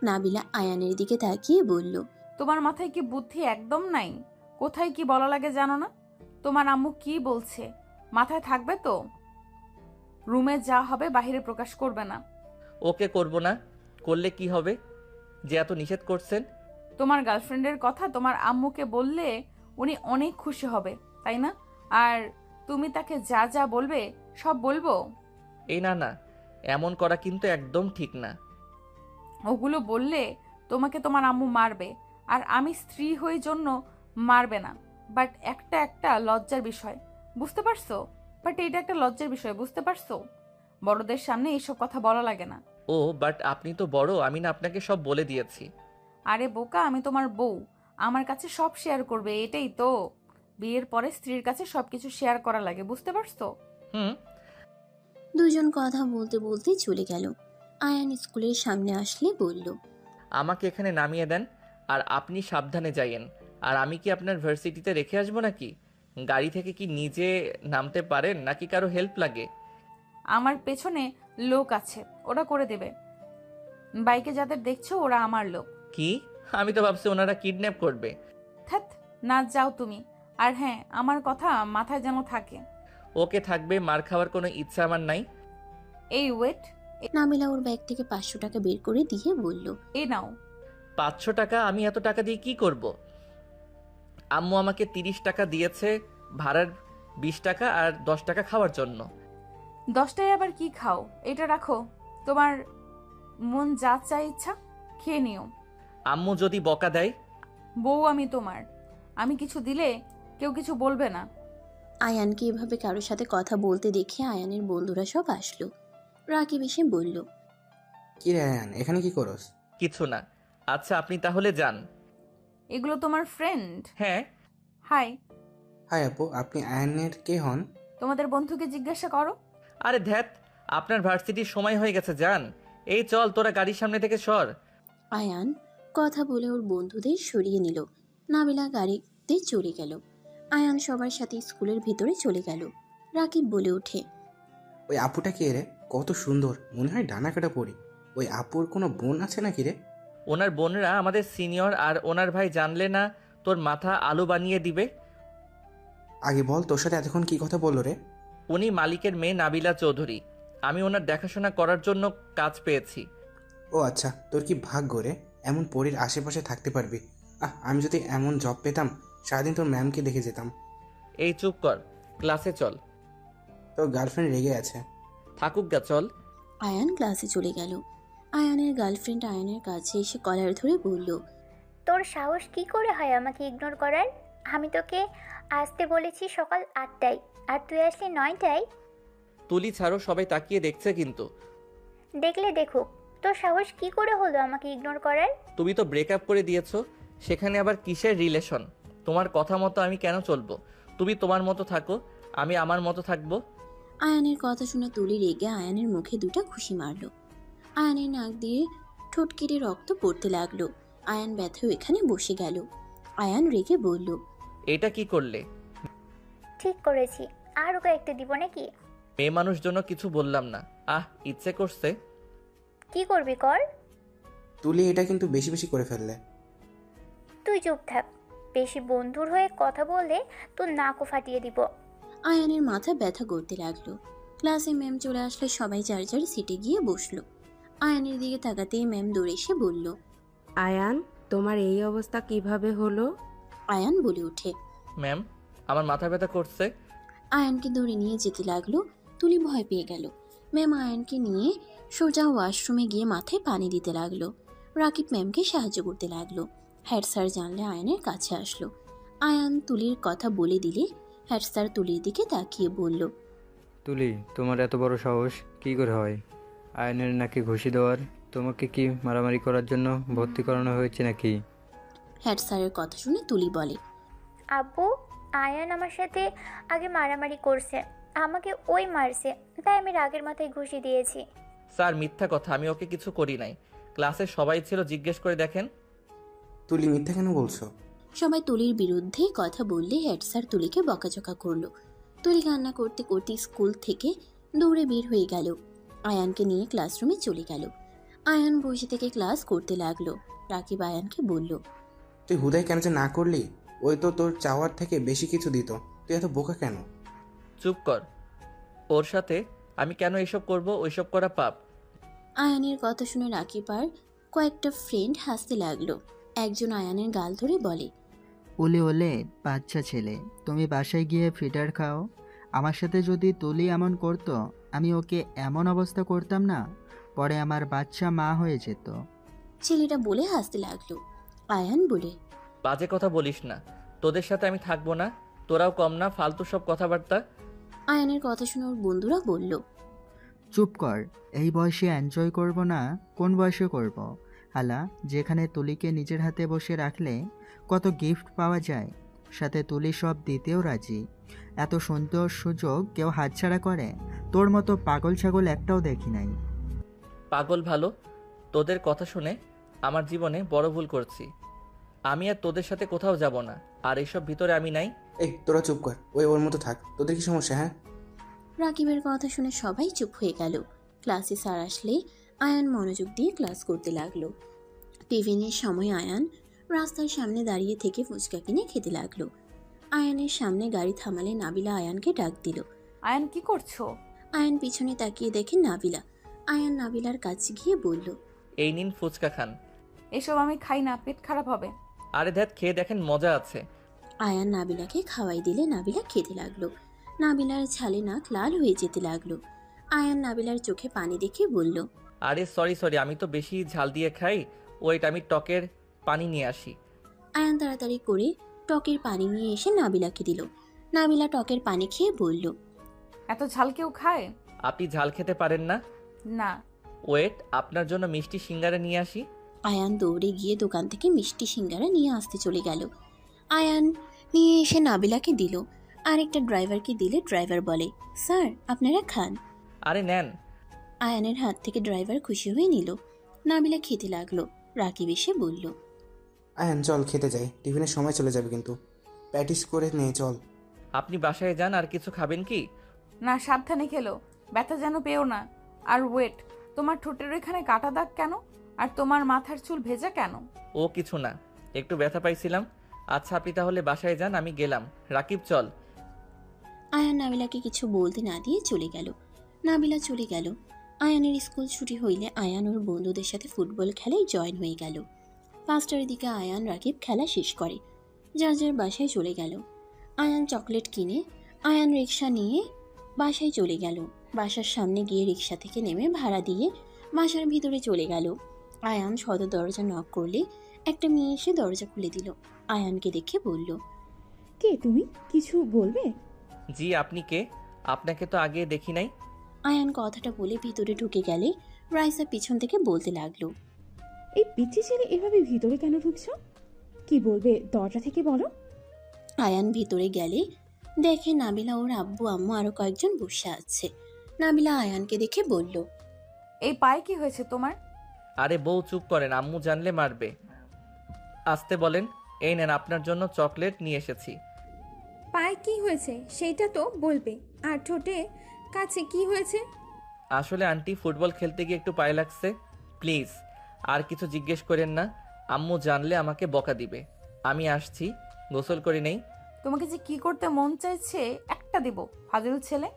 নাবিলা আয়ানের দিকে তাকিয়ে বলল, তোমার মাথায় কি বুদ্ধি একদম নাই? কোথায় কি বলা লাগে জানো না? তোমার আম্মু কি বলছে মাথায় থাকবে তো? রুমে যা হবে বাইরে প্রকাশ করবে না। ওকে করব না, করলে কি হবে যে এত নিষেধ করছেন? তোমার গার্লফ্রেন্ডের কথা তোমার আম্মুকে বললে উনি অনেক খুশি হবে, তাই না? আর তুমি তাকে যা যা বলবে সব বলবো? এই না না, এমন করা কিন্তু একদম ঠিক না। ওগুলো বললে তোমাকে তোমার আম্মু মারবে, আর আমি স্ত্রী হই জন্য মারবে না। বাট একটা একটা লজ্জার বিষয়, বুঝতে পারছো? বাট এটা একটা লজ্জার বিষয়, বুঝতে পারছো? বড়দের সামনে এইসব কথা বলা লাগে না। ও বাট আপনি তো বড়, আমি না আপনাকে সব বলে দিয়েছি। আরে বোকা, আমি তোমার বউ, আমার কাছে সব শেয়ার করবে, এটাই তো। বিয়ের পরে স্ত্রীর কাছে সবকিছু শেয়ার করা লাগে, বুঝতে পারছো? হুম। দুজন কথা বলতে বলতে চলে গেল। আয়ান স্কুলের সামনে আসলে বলল, আমাকে এখানে নামিয়ে দেন, আর আপনি সাবধানে যাইয়েন। আর আমি কি আপনার ভার্সিটিতে রেখে আসবো নাকি? গাড়ি থেকে কি নিজে নামতে পারেন নাকি কারো হেল্প লাগে? আমার পেছনে লোক আছে, ওরা করে দেবে। বাইকে যাদের দেখছো ওরা আমার লোক। কি? আমি তো ভাবছি ওনারা কিডন্যাপ করবে। থাত, না যাও তুমি। আর হ্যাঁ, আমার কথা মাথায় যেন থাকে। ওকে, থাকবে, মার খাওয়ার কোনো ইচ্ছা আমার নাই। এই ওয়েট, নাবিলা ওর ব্যাগ থেকে 500 টাকা বের করে দিয়ে বলল, এই নাও। 500 টাকা? আমি এত টাকা দিয়ে কি করব? আম্মু আমাকে 30 টাকা দিয়েছে ভাড়ার, 20 টাকা আর 10 টাকা খাওয়ার জন্য। 10টায় আবার কি খাও? এটা রাখো, তোমার মন যা চাই ইচ্ছা খেয়ে নিও। আম্মু যদি বকা দেয়? বউ আমি তোমার, আমি কিছু দিলে কেউ কিছু বলবে না। আয়ানকে এভাবে কারোর সাথে কথা বলতে দেখে আয়ানের বন্ধুরা সব আসলো। রাকিব এসে বলল, কি রে আয়ান, এখানে কি করস? কিছু না। আচ্ছা, আপনি তাহলে যান। এগুলো তোমার ফ্রেন্ড? হ্যাঁ। হাই। হাই আপু, আপনি আয়ানের কে হন? তোমাদের বন্ধুকে জিজ্ঞাসা করো। আরে ধ্যাত, আপনার ভার্সিটির সময় হয়ে গেছে, যান। এই চল, তোরা গাড়ির সামনে থেকে সর। আয়ান কথা বলে ওর বন্ধুদের সরিয়ে নিল। নাবিলা গাড়িতে চলে গেল। আয়ান সবার সাথে স্কুলের ভিতরে চলে গেল। রাকিব বলে ওঠে, ওই আপুটা কে রে? কত সুন্দর, মনে হয় ডানা কাটা পড়ি। ওই আপুর কোনো বোন আছে নাকি রে? ওনার বোনরা আমাদের সিনিয়র, আর ওনার ভাই জানলে না তোর মাথা আলু বানিয়ে দিবে। আগে বল, তোর সাথে এতক্ষণ কি কথা বললো রে? উনি মালিকের মেয়ে নাবিলা চৌধুরী। আমি ওনার দেখাশোনা করার জন্য কাজ পেয়েছি। ও আচ্ছা, তোর কি ভাগ্য রে, এমন পরীর আশেপাশে থাকতে পারবি। আমি যদি এমন জব পেতাম, সারাদিন তোর ম্যামকে দেখে যেতাম। এই চুপ কর, ক্লাসে চল। তোর গার্লফ্রেন্ড রেগে আছে। থাকুক গা, চল। আয়ান ক্লাসে চলে গেল। আয়ানের গার্লফ্রেন্ড আয়ানের কাছে এসে কলার ধরে বলল, তোর সাহস কি করে হয় আমাকে ইগনোর করার? আমি তোকে আসতে বলেছি সকাল 8টায়, আর তুই আসলি 9টায়। তুলি ছাড়ো, সবাই তাকিয়ে দেখছে কিন্তু। দেখলে দেখুক, তোর সাহস কি করে হলো আমাকে ইগনোর করার? তুমি তো ব্রেকআপ করে দিয়েছো, সেখানে আবার কিসের রিলেশন? তোমার কথা মতো আমি কেন চলবো? তুমি তোমার মতো থাকো, আমি আমার মতো থাকবো। আয়ানের কথা শুনে তুলি রেগে আয়ানের মুখে দুটো ঘুষি মারল। আয়ানের নাক দিয়ে ঠোঁট কেটে রক্ত পড়তে লাগলো। আয়ান ব্যথা এখানে বসে গেল। আয়ান রেগে বলল, এটা কি করলে? ঠিক করেছি, আর ওকে একটা দিব নাকি? মেয়ে মানুষ জন্য কিছু বললাম না। ইচ্ছে করছে। কি করবি কর। তুলি এটা কিন্তু বেশি বেশি করে ফেললে। তুই চুপ থাক, বেশি বন্ধুর হয়ে কথা বললে তোর নাকও ফাটিয়ে দিব। আয়ানের মাথা ব্যথা করতে লাগলো। ক্লাসে ম্যাম চলে আসলে সবাই যার যার সিটে গিয়ে বসলো। আয়ানের দিকে তাকাতেই ম্যাম দৌড়ে এসে বলল, আয়ান, তোমার এই অবস্থা কিভাবে হলো? আয়ান বলে ওঠে, ম্যাম, আমার মাথা ব্যথা করছে। আয়ানকে ধরে নিয়ে যেতে লাগলো। তুলি ভয় পেয়ে গেল। ম্যাম আয়ানকে নিয়ে সোজা ওয়াশরুমে গিয়ে মাথায় পানি দিতে লাগলো। রাকিব ম্যামকে সাহায্য করতে লাগলো। হেড স্যার জানলে আয়ানের কাছে আসলো। আয়ান তুলির কথা বলে দিলে হেড স্যার তুলির দিকে তাকিয়ে বলল, তুলি, তোমার এত বড় সাহস কি করে হয়? আয়নের নাকি ঘুষি দেওয়ার? তোমাকে কি মারামারি করার জন্য ভর্তি করানো হয়েছে নাকি? হেড স্যারের কথা শুনে তুলি বলে, আব্বু, আয়ান আমার সাথে আগে মারামারি করছে, আমাকে ওই মারছে, তাই আমি রাগের মাথায় ঘুষি দিয়েছি। স্যার, মিথ্যা কথা, আমি ওকে কিছু করি নাই। ক্লাসে সবাই ছিল, জিজ্ঞেস করে দেখেন। তুলি মিথ্যা কেন বলছো? সবাই তুলির বিরুদ্ধে কথা বললে হেড স্যার তুলিকে বকাঝকা করলো। তুলি কান্না করতে করতে স্কুল থেকে দৌড়ে বের হয়ে গেল। আয়ানকে নিয়ে ক্লাসরুমে চলে গেল। আয়ান বসে থেকে ক্লাস করতে লাগলো। রাকিব আয়ানকে বলল, তুই হুদাই কেন যে না করলি? ওই তো তোর চাওয়ার থেকে বেশি কিছু দিত। তুই এত বোকা কেন? চুপ কর। ওর সাথে আমি কেন এসব করব? ওইসব করা পাপ। আয়ানের কথা শুনে রাকিব আর কয়েকটা ফ্রেন্ড হাসতে লাগলো। একজন আয়ানের গাল ধরে বলে, ওলে ওলে বাচ্চা ছেলে, তুমি বাসায় গিয়ে ফিডার খাও। আমার সাথে যদি তুলি এমন করতো, আমি ওকে এমন অবস্থা করতাম না, পরে আমার বাচ্চা মা হয়ে যেত। ছেলেটা বলে হাসতে লাগলো। আয়ান বলে, বাজে কথা বলিস না, তোদের সাথে আমি থাকবো না। তোরাও কম না, ফালতু সব কথাবার্তা। আয়ানের কথা শুনে ওর বন্ধুরা বলল, চুপ কর, এই বয়সে এনজয় করব না কোন বয়সে করব? হালা, যেখানে তুলিকে নিজের হাতে বসে রাখলে কত গিফট পাওয়া যায়, সাথে তুলি সব দিতেও রাজি। এত সুন্দর সুযোগ কেউ হাতছাড়া করে? তোর মতো পাগল ছাগল একটাও দেখি নাই। পাগল ভালো, তোদের কথা শুনে আমার জীবনে বড় ভুল করছি। আমি আর তোদের সাথে কোথাও যাব না, আর এইসব ভিতরে আমি নাই। এই তোরা চুপ কর, ওই ওর মতো থাক। তোদের কি সমস্যা? হ্যাঁ, রাকিবের কথা শুনে সবাই চুপ হয়ে গেল। ক্লাসে স্যার আসলে আয়ান মনোযোগ দিয়ে ক্লাস করতে লাগলো। টিফিনের সময় আয়ান রাস্তার সামনে দাঁড়িয়ে থেকে ফুচকা কিনে খেতে লাগলো। আয়ানের সামনে গাড়ি থামালে নাবিলা আয়ানকে ডাক দিল। আয়ান, কি করছো? আয়ান পিছনে তাকিয়ে দেখে নাবিলা। আয়ান নাবিলার কাছে গিয়ে বলল, এই নিন ফুচকা খান। এসব আমি খাই না, পেট খারাপ হবে। আরে ধ্যাত, খেয়ে দেখেন, মজা আছে। আয়ান নাবিলাকে খাওয়াই দিলে নাবিলা খেতে লাগলো। নাবিলার ছালে নাক লাল হয়ে যেতে লাগলো। আয়ান নাবিলার চোখে পানি দেখে বলল, আরে সরি, আমি তো বেশি ঝাল দিয়ে খাই। ওয়েট, আমি টকের পানি নিয়ে আসি। আয়ান তাড়াতাড়ি করে টকের পানি নিয়ে এসে নাবিলাকে দিল। নাবিলা টকের পানি খেয়ে বলল, এত ঝাল কেউ খায়? আপনি ঝাল খেতে পারেন না? না। ওয়েট, আপনার জন্য মিষ্টি সিঙ্গারা নিয়ে আসি। আয়ান দৌড়ে গিয়ে দোকান থেকে মিষ্টি সিঙ্গারা নিয়ে আসতে চলে গেল। আয়ান নিয়ে এসে নাবিলাকে দিল। আরেকটা ড্রাইভারকে দিলে ড্রাইভার বলে, স্যার আপনারা খান। আরে নেন। আয়ানের হাত থেকে ড্রাইভার খুশি হয়ে নিল। নাবিলা খেতে লাগলো। রাকিব এসে বলল, আয়ান চল খেতে যাই, টিফিনের সময় চলে যাবে কিন্তু। প্র্যাকটিস করে নে চল। আপনি বাসায় যান, আর কিছু খাবেন কি? না, সাবধানে খেলো, ব্যথা যেন পেও না। আর ওয়েট, তোমার ঠোঁটের ওইখানে কাটা দাগ কেন? আর তোমার মাথার চুল ভেজা কেন? ও কিছু না, একটু ব্যথা পাইছিলাম। আচ্ছা আপনি তাহলে বাসায় যান, আমি গেলাম। রাকিব চল। আয়ান নাবিলাকে কিছু বলতে না দিয়ে চলে গেল। নাবিলা চলে গেল। আয়ানের স্কুল ছুটি হইলে আয়ান ওর বন্ধুদের সাথে ফুটবল খেলায় জয়েন হয়ে গেল। 5টার দিকে আয়ান রাকিব খেলা শেষ করে যার যার বাসায় চলে গেল। আয়ান চকলেট কিনে আয়ান রিক্সা নিয়ে বাসায় চলে গেল। বাসার সামনে গিয়ে রিক্সা থেকে নেমে ভাড়া দিয়ে বাসার ভিতরে চলে গেল। আয়ান সদর দরজা নক করলে একটা মেয়ে এসে দরজা খুলে দিল। আয়ানকে দেখে বলল, কে তুমি? কিছু বলবে? জি, আপনি কে? আপনাকে তো আগে দেখি নাই। আয়ান কথাটা বলে ভিতরে ঢুকে গেলে রাইসা পিছন থেকে বলতে লাগলো, এই পিচ্ছি ছেলে এভাবে ভিতরে কেন ঢুকছো? কি বলবে দরজা থেকে বলো। আয়ান ভিতরে গেলে দেখে নাবিলা, ওর আব্বু আম্মু আরো কয়েকজন বসে আছে। নাবিলা আয়ানকে দেখে বলল, এই পায়ে কি হয়েছে তোমার? আরে বউ চুপ করেন, আম্মু জানলে মারবে। আসতে বলেন। এই নেন, আপনার জন্য চকলেট নিয়ে এসেছি। পায়ে কি হয়েছে সেইটা তো বলবে। আর ঠোঁটে কাছে কি হয়েছে? আসলে আন্টি ফুটবল খেলতে গিয়ে একটু পায়ে লাগছে। প্লিজ আর কিছু জিজ্ঞেস করেন না, আম্মু জানলে আমাকে বকা দিবে। আমি আসছি, গোসল করে নেই। তোমাকে যে কি করতে মন চাইছে একটা দেব, ফাজিল ছেলে।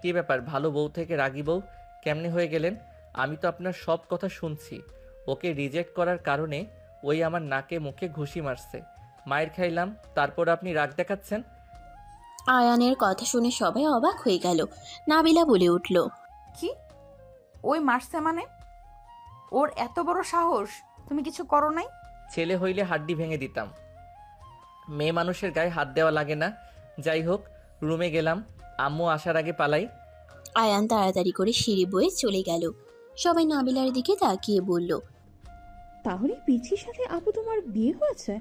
কি ব্যাপার, ভালো বউ থেকে রাগী বউ কেমনে হয়ে গেলেন? আমি তো আপনার সব কথা শুনছি। ওকে রিজেক্ট করার কারণে ওই আমার নাকে মুখে ঘুষি মারছে, মায়ের খাইলাম, তারপর আপনি রাগ দেখাচ্ছেন। আয়ানের কথা শুনে সবাই অবাক হয়ে গেল। নাবিলা বলে উঠল, কি? ওই মারছে মানে? ওর এত বড় সাহস? তুমি কিছু করো নাই? ছেলে হইলে হাড্ডি ভেঙে দিতাম, মেয়ে মানুষের গায়ে হাত দেওয়া লাগে না। যাই হোক, রুমে গেলাম, আম্মু আসার আগে পালাই। আয়ান তাড়াতাড়ি করে সিঁড়ি বয়ে চলে গেল। সবাই নাবিলার দিকে তাকিয়ে বলল, তাহলে পিচ্ছির সাথে আপু তোমার বিয়ে হয়েছে?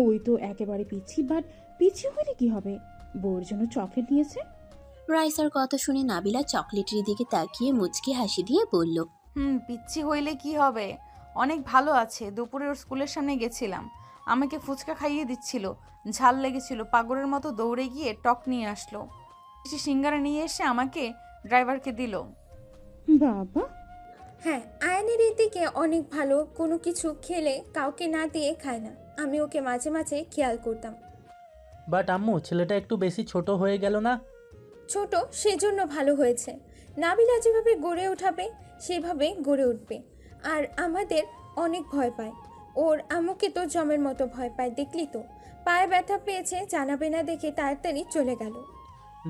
ওই তো একেবারে পিচ্ছি, বাট পিচ্ছি হইলে কি হবে? বউর জন্য চকলেট নিয়েছে। রাইসার কথা শুনে নাবিলা চকলেটের দিকে তাকিয়ে মুচকি হাসি দিয়ে বলল, পিচ্ছি হইলে কি হবে? অনেক ভালো আছে। দুপুরে ওর স্কুলের সামনে গেছিলাম, আমাকে ফুচকা খাইয়ে দিচ্ছিল, ঝাল লেগেছিল, পাগলের মতো দৌড়ে গিয়ে টক নিয়ে আসলো, কিছু সিঙ্গারা নিয়ে এসে আমাকে ড্রাইভারকে দিল। বাবা। হ্যাঁ, আয়নের এই দিকে অনেক ভালো। কোনো কিছু খেলে কাউকে না দিয়ে খায় না। আমি ওকে মাঝে মাঝে খেয়াল করতাম। বাট আম্মু, ছেলেটা একটু বেশি ছোট হয়ে গেল না? ছোট সেজন্য ভালো হয়েছে। নাবিলা যেভাবে গড়ে উঠাবে সেভাবে গড়ে উঠবে। আর আমাদের অনেক ভয় পায়। ওর আম্মুকে তো জমের মতো ভয় পায়, দেখলি তো। পায়ে ব্যথা পেয়েছে, জানাবে না দেখে তাড়াতাড়ি চলে গেল।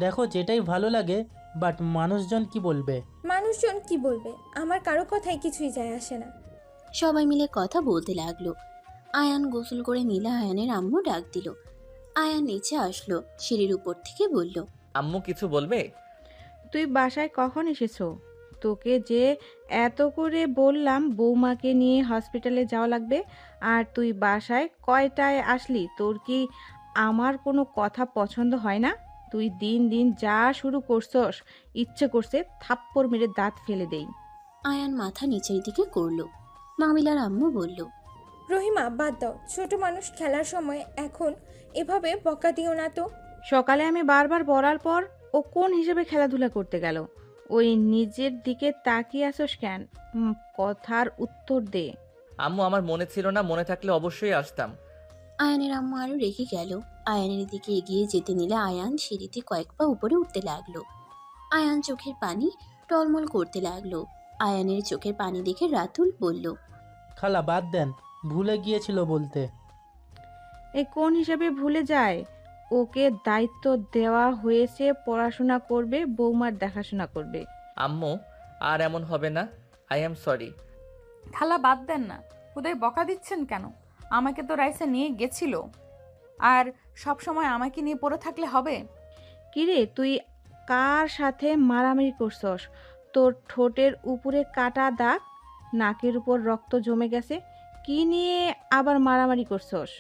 দেখো, যেটাই ভালো লাগে, বাট মানুষজন কি বলবে? মানুষজন কি বলবে? আমার কারো কথায় কিছুই যায় আসে না। সবাই মিলে কথা বলতে লাগলো। আয়ান গোসল করে নিলে আয়ানের আম্মু ডাক দিল। আয়ান নিচে আসলো, সিঁড়ির উপর থেকে বলল, আম্মু কিছু বলবে? তুই বাসায় কখন এসেছো? তোকে যে এত করে বললাম বৌমাকে নিয়ে হসপিটালে যাওয়া লাগবে, আর তুই বাসায় কয়টায় আসলি? তোর কি আমার কোনো কথা পছন্দ হয় না? তুই দিন দিন যা শুরু করছস, ইচ্ছে করছে থাপ্পড় মেরে দাঁত ফেলে দেই। আয়ান মাথা নিচের দিকে করলো। নাবিলার আম্মু বলল, রহিমা বাদ দাও, ছোট মানুষ খেলার সময় এখন এভাবে বকা দিও না তো। সকালে আমি বারবার বলার পর ও কোন হিসেবে খেলাধুলা করতে গেল? ওই নিজের দিকে তাকিয়ে আসোস কেন? কথার উত্তর দে। আম্মু, আমার মনে ছিল না, মনে থাকলে অবশ্যই আসতাম। আয়ানের আম্মু আরো রেগে গেল। আয়ানের দিকে এগিয়ে যেতে নিলে আয়ান সিঁড়িতে কয়েক পা উপরে উঠতে লাগলো। আয়ান চোখের পানি টলমল করতে লাগলো। আয়ানের চোখের পানি দেখে রাতুল বলল, খালা বাদ দেন, ভুলে গিয়েছিল বলতে। এই কোন হিসেবে ভুলে যায়? ওকে দায়িত্ব দেওয়া হয়েছে, পড়াশোনা করবে, বৌমার দেখাশোনা করবে। আম্মু, আর এমন হবে না, আই এম সরি। খালা বাদ দেন না, ওদের বকা দিচ্ছেন কেন? আমাকে তো রাইসা নিয়ে গেছিল, আর সব সময় আমাকে নিয়ে পড়ে থাকলে হবে? কিরে, তুই কার সাথে মারামারি করছস? তোর ঠোঁটের উপরে কাটা দাগ, নাকের উপর রক্ত জমে গেছে, কি নিয়ে আবার মারামারি করছস?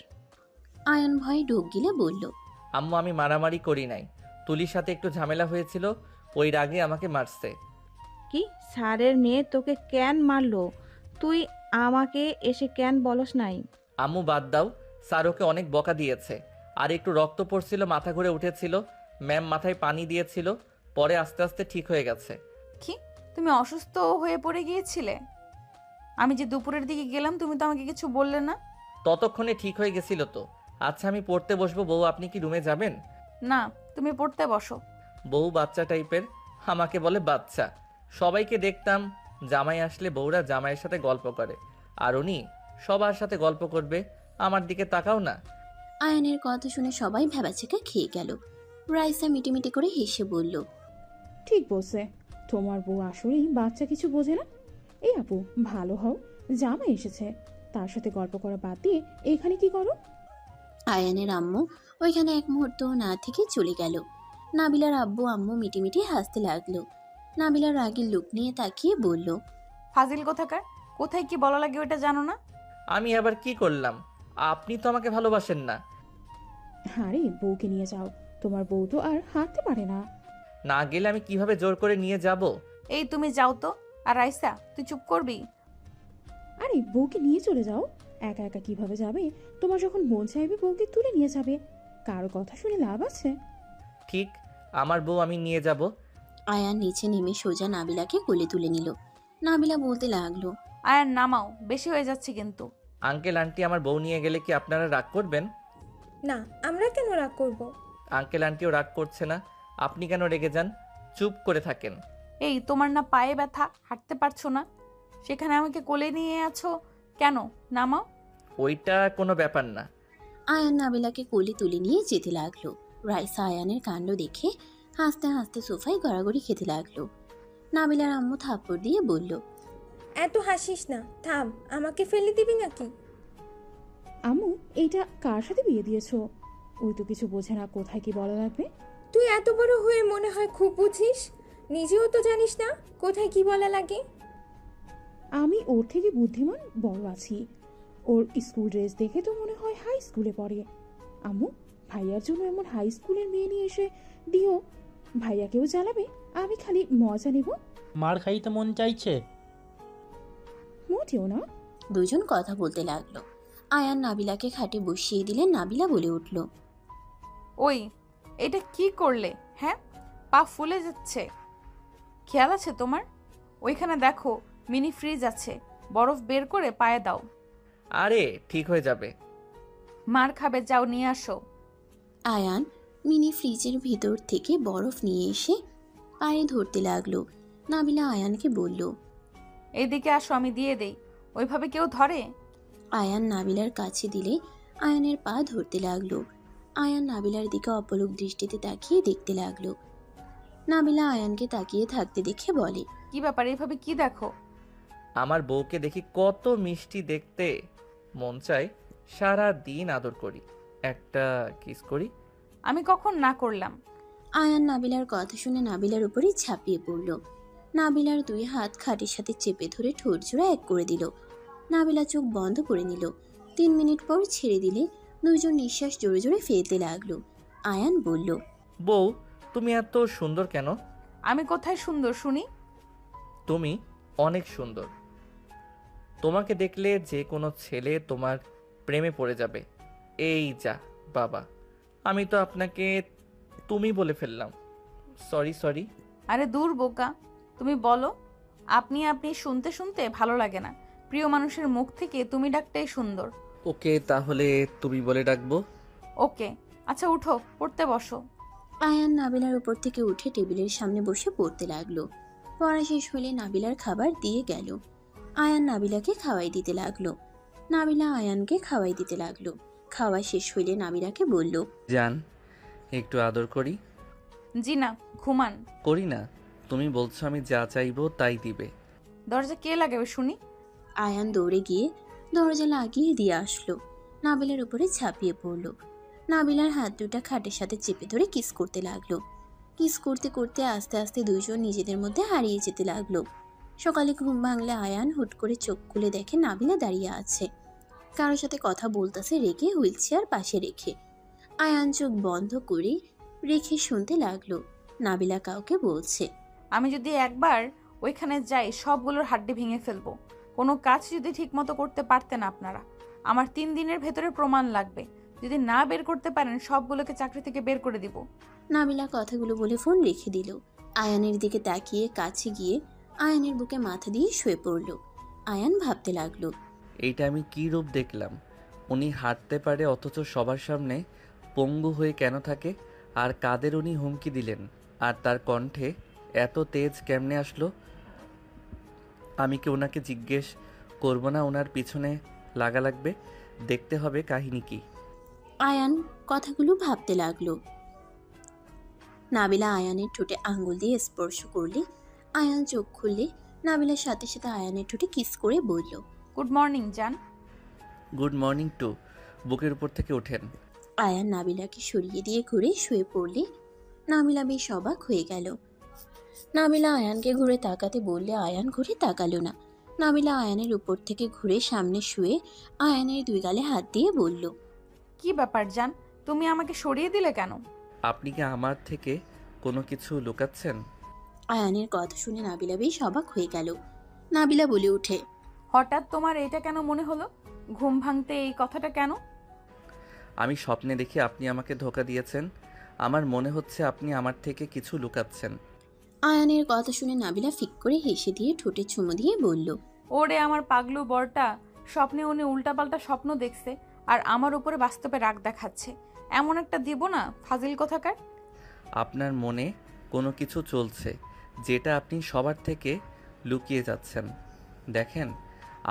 আয়ান ভয়ে ঢোক গিলে বলল, আম্মু, আমি মারামারি করি নাই, তুলির সাথে একটু ঝামেলা হয়েছিল, ওই রাগে আমাকে মারছে। কি স্যারের মেয়ে তোকে কেন মারলো? তুই আমাকে এসে কেন বলস নাই? আম্মু বাদ দাও, স্যার ওকে অনেক বকা দিয়েছে। আর একটু রক্ত পড়ছিল, মাথা ঘুরে উঠেছিল, ম্যাম মাথায় পানি দিয়েছিল, পরে আস্তে আস্তে ঠিক হয়ে গেছে। কি তুমি অসুস্থ হয়ে পড়ে গিয়েছিলে? আমি যে দুপুরের দিকে গেলাম তুমি তো আমাকে কিছু বললে না। ততক্ষণে ঠিক হয়ে গেছিল তো। আচ্ছা আমি পড়তে বসবো, বউ আপনি কি রুমে যাবেন? না, তুমি পড়তে বসো। বউ বাচ্চা টাইপের, আমাকে বলে বাচ্চা। সবাইকে দেখতাম জামাই আসলে বউরা জামাইয়ের সাথে গল্প করে, আর উনি সবার সাথে গল্প করবে, আমার দিকে তাকাও না। আয়ানের কথা শুনে সবাই ভ্যাবাচেকা খেয়ে গেল। রাইসা মিটিমিটি করে হেসে বলল, ঠিক বলছে, তোমার বউ আসলেই বাচ্চা কিছু বোঝে না। এই আপু ভালো হও, জামাই এসেছে, তার সাথে গল্প করা বাদ দিয়ে এখানে কি করো? আয়ানের আম্মু ওইখানে এক মুহূর্ত না থেকে চলে গেল। নাবিলার আব্বু আম্মু মিটিমিটি হাসতে লাগলো। নাবিলার রাগের লুক নিয়ে তাকিয়ে বলল, ফাজিল কোথাকার, কোথায় কি বলা লাগে ওটা জানো না? আমি আবার কি করলাম? আপনি তো আমাকে ভালোবাসেন না। আরে বউকে নিয়ে যাও, তোমার বউ তো আর হাঁটতে পারে না। না গেলে আমি কিভাবে জোর করে নিয়ে যাব? এই তুমি যাও তো। আর রাইসা তুই চুপ করবি? আরে বউকে নিয়ে চলে যাও, একা একা কিভাবে যাবে? তোমার যখন মন চাইবে বউকে তুলে নিয়ে যাবে, কারো কথা শুনে লাভ আছে? ঠিক, আমার বউ আমি নিয়ে যাব। আয়ান নিচে নেমে সোজা নাবিলাকে কোলে তুলে নিল। নাবিলা বলতে লাগলো, আয়ার নামাও, বেশি হয়ে যাচ্ছে কিন্তু। আঙ্কেল আন্টি আমার বউ নিয়ে গেলে কি আপনারা রাগ করবেন? না, আমরা কেন রাগ করব? আঙ্কেল আন্টিও রাগ করছে না, আপনি কেন রেগে যান? চুপ করে থাকেন। এই তোমার না পায়ে ব্যথা, হাঁটতে পারছো না, সেখানে আমাকে কোলে নিয়ে আছো কেন? নামাও। ওইটা কোনো ব্যাপার না। আয়ান নাবিলাকে কোলে তুলে নিয়ে যেতে লাগলো। রাইসা আয়ানের কাণ্ড দেখে হাসতে হাসতে সোফায় গড়াগড়ি খেতে লাগলো। নাবিলার আম্মু থাপ্পড় দিয়ে বলল, এত হাসিস না, থাম, আমাকে ফেলে দিবি নাকি? আম্মু এইটা কার সাথে বিয়ে দিয়েছো? ওই তো কিছু বোঝে না কোথায় কি বলা লাগবে। তুই এত বড় হয়ে মনে হয় খুব বুঝিস, নিজেও তো জানিস না কোথায় কি বলা লাগে। আমি ওর থেকে বুদ্ধিমান বড় আছি। ওর স্কুল ড্রেস দেখে তো মনে হয় হাই স্কুলে পড়ে। আম্মু ভাইয়ার জন্য এমন হাই স্কুলের মেয়ে নিয়ে এসে দিও, ভাইয়াকেও জ্বালাবে, আমি খালি মজা নেব। মার খাইতে মন চাইছে? মোটেও না। দুজন কথা বলতে লাগলো। আয়ান নাবিলাকে খাটে বসিয়ে দিলে নাবিলা বলে উঠল, ওই এটা কি করলে? হ্যাঁ, পা ফুলে যাচ্ছে, খেয়াল আছে তোমার? ওইখানে দেখো মিনি ফ্রিজ আছে, বরফ বের করে পায়ে দাও। আরে ঠিক হয়ে যাবে। মার খাবে, যাও নিয়ে আসো। আয়ান মিনি ফ্রিজের ভিতর থেকে বরফ নিয়ে এসে পায়ে ধরতে লাগলো। নাবিলা আয়ানকে বলল, এইদিকে আসো, আমি দিয়ে দেই। ওইভাবে কেউ ধরে? আয়ান নাবিলার কাছে দিলে আয়ানের পা ধরতে লাগলো। আয়ান নাবিলার দিকে অপলক দৃষ্টিতে তাকিয়ে দেখতে লাগলো। নাবিলা আয়ানকে তাকিয়ে থাকতে দেখে বলে, কি ব্যাপার, এইভাবে কি দেখো? আমার বউকে দেখি কত মিষ্টি দেখতে, মন চায় সারা দিন আদর করি, একটা কিস করি। আমি কখন না করলাম? আয়ান নাবিলার কথা শুনে নাবিলার উপরে ঝাঁপিয়ে পড়ল। নাবিলার দুই হাত খাটের সাথে চেপে ধরে ঠোঁট জোড়া এক করে দিল। নাবিলা চোখ বন্ধ করে নিল। 3 মিনিট পর ছেড়ে দিলে দুইজন নিঃশ্বাস জোরে জোরে ফেলতে লাগলো। আয়ান বলল, বউ তুমি এত সুন্দর কেন? আমি কোথায় সুন্দর শুনি? তুমি অনেক সুন্দর। তোমাকে দেখলে যে কোনো ছেলে তোমার প্রেমে পড়ে যাবে। এই যা বাবা, আমি তো আপনাকে তুমি বলে ফেললাম, সরি সরি। আরে দূর বোকা, তুমি বলো। আপনি আপনি শুনতে শুনতে ভালো লাগে না, প্রিয় মানুষের মুখ থেকে তুমি ডাকটাই সুন্দর। ওকে তাহলে তুমি বলে ডাকবো। ওকে, আচ্ছা উঠো, পড়তে বসো। আয়ান নাবিলার উপর থেকে উঠে টেবিলের সামনে বসে পড়তে লাগলো। পড়া শেষ হলে নাবিলার খাবার দিয়ে গেল। আয়ান নাবিলাকে খাওয়াই দিতে লাগলো। নাবিলা আয়ানকে খাওয়াই দিতে লাগলো। খাওয়া শেষ হইলে নাবিলাকে বলল, জান একটু আদর করি। জি না, ঘুমান। করি না, তুমি বলছো আমি যা চাইবো তাই দিবে। দরজা কে লাগাবে শুনি? আয়ান দৌড়ে গিয়ে দরজা লাগিয়ে দিয়ে আসলো। নাবিলার উপরে ঝাঁপিয়ে পড়লো। নাবিলার হাত দুটা খাটের সাথে চেপে ধরে কিস করতে লাগলো। কিস করতে করতে আস্তে আস্তে দুইজন নিজেদের মধ্যে হারিয়ে যেতে লাগলো। সকালে ঘুম ভাঙলে আয়ান হুট করে চোখ খুলে দেখে নাবিলা দাঁড়িয়ে আছে, কারোর সাথে কথা বলতেছে রেখে, হুইল চেয়ার পাশে রেখে। আয়ান চোখ বন্ধ করে রেখে শুনতে লাগলো। নাবিলা কাউকে বলছে। আমি যদি একবার ওইখানে যাই সবগুলোর হাড্ডি ভেঙে ফেলবো। কোনো কাজ যদি ঠিকমতো করতে পারতেন আপনারা। আমার 3 দিনের ভেতরে প্রমাণ লাগবে। যদি না বের করতে পারেন সবগুলোকে চাকরি থেকে বের করে দিব। নাবিলা কথাগুলো বলে ফোন রেখে দিল। আয়ানের দিকে তাকিয়ে কাছে গিয়ে আয়ানের বুকে মাথা দিয়ে শুয়ে পড়ল। আয়ান ভাবতে লাগলো, এইটা আমি কী রূপ দেখলাম? উনি হাঁটতে পারে অথচ সবার সামনে পঙ্গু হয়ে কেন থাকে? আর কাদের উনি হুমকি দিলেন? আর তার কণ্ঠে এত তেজ কেমনে আসলো? আমি কি ওনাকে জিজ্ঞেস করব না ওনার পিছনে লাগা লাগবে? দেখতে হবে কাহিনী কি। আয়ান কথাগুলো ভাবতে লাগলো। নাবিলা আয়ানের ঠোঁটে আঙ্গুল দিয়ে স্পর্শ করলে আয়ান চোখ খুললে নাবিলার সাথে সাথে আয়ানের ঠোঁটে কিস করে বলল, গুড মর্নিং জান। Good morning to. বুকের উপর থেকে ওঠেন। আয়ান নাবিলাকে সরিয়ে দিয়ে ঘুরে শুয়ে পড়লে নাবিলা বেশ অবাক হয়ে গেল। নাবিলা আয়ানকে ঘুরে তাকাতে বললে আয়ান ঘুরে তাকালো না। নাবিলা আয়ানের উপর থেকে ঘুরে সামনে শুয়ে আয়ানের 2 গালে হাত দিয়ে বলল, কি ব্যাপার জান, তুমি আমাকে সরিয়ে দিলে কেন? আপনি কি আমার থেকে কোনো কিছু লুকাচ্ছেন? আয়ানের কথা শুনে নাবিলা বেশ অবাক হয়ে গেল। নাবিলা বলে ওঠে, হঠাৎ তোমার এটা কেন মনে হলো? ঘুম ভাঙতে এই কথাটা কেন? আমি স্বপ্নে দেখি আপনি আমাকে ধোঁকা দিয়েছেন। আমার মনে হচ্ছে আপনি আমার থেকে কিছু লুকাচ্ছেন। আয়ানের কথা শুনে নাবিলা ফিক করে হেসে দিয়ে ঠোঁটে চুমু দিয়ে বলল, ওরে আমার পাগলু বরটা, স্বপ্নে উনি উল্টাপাল্টা স্বপ্ন দেখছে আর আমার উপরে বাস্তবে রাগ দেখাচ্ছে। এমন একটা দিব না ফাজিল কোথাকার। আপনার মনে কোনো কিছু চলছে যেটা আপনি সবার থেকে লুকিয়ে যাচ্ছেন। দেখেন,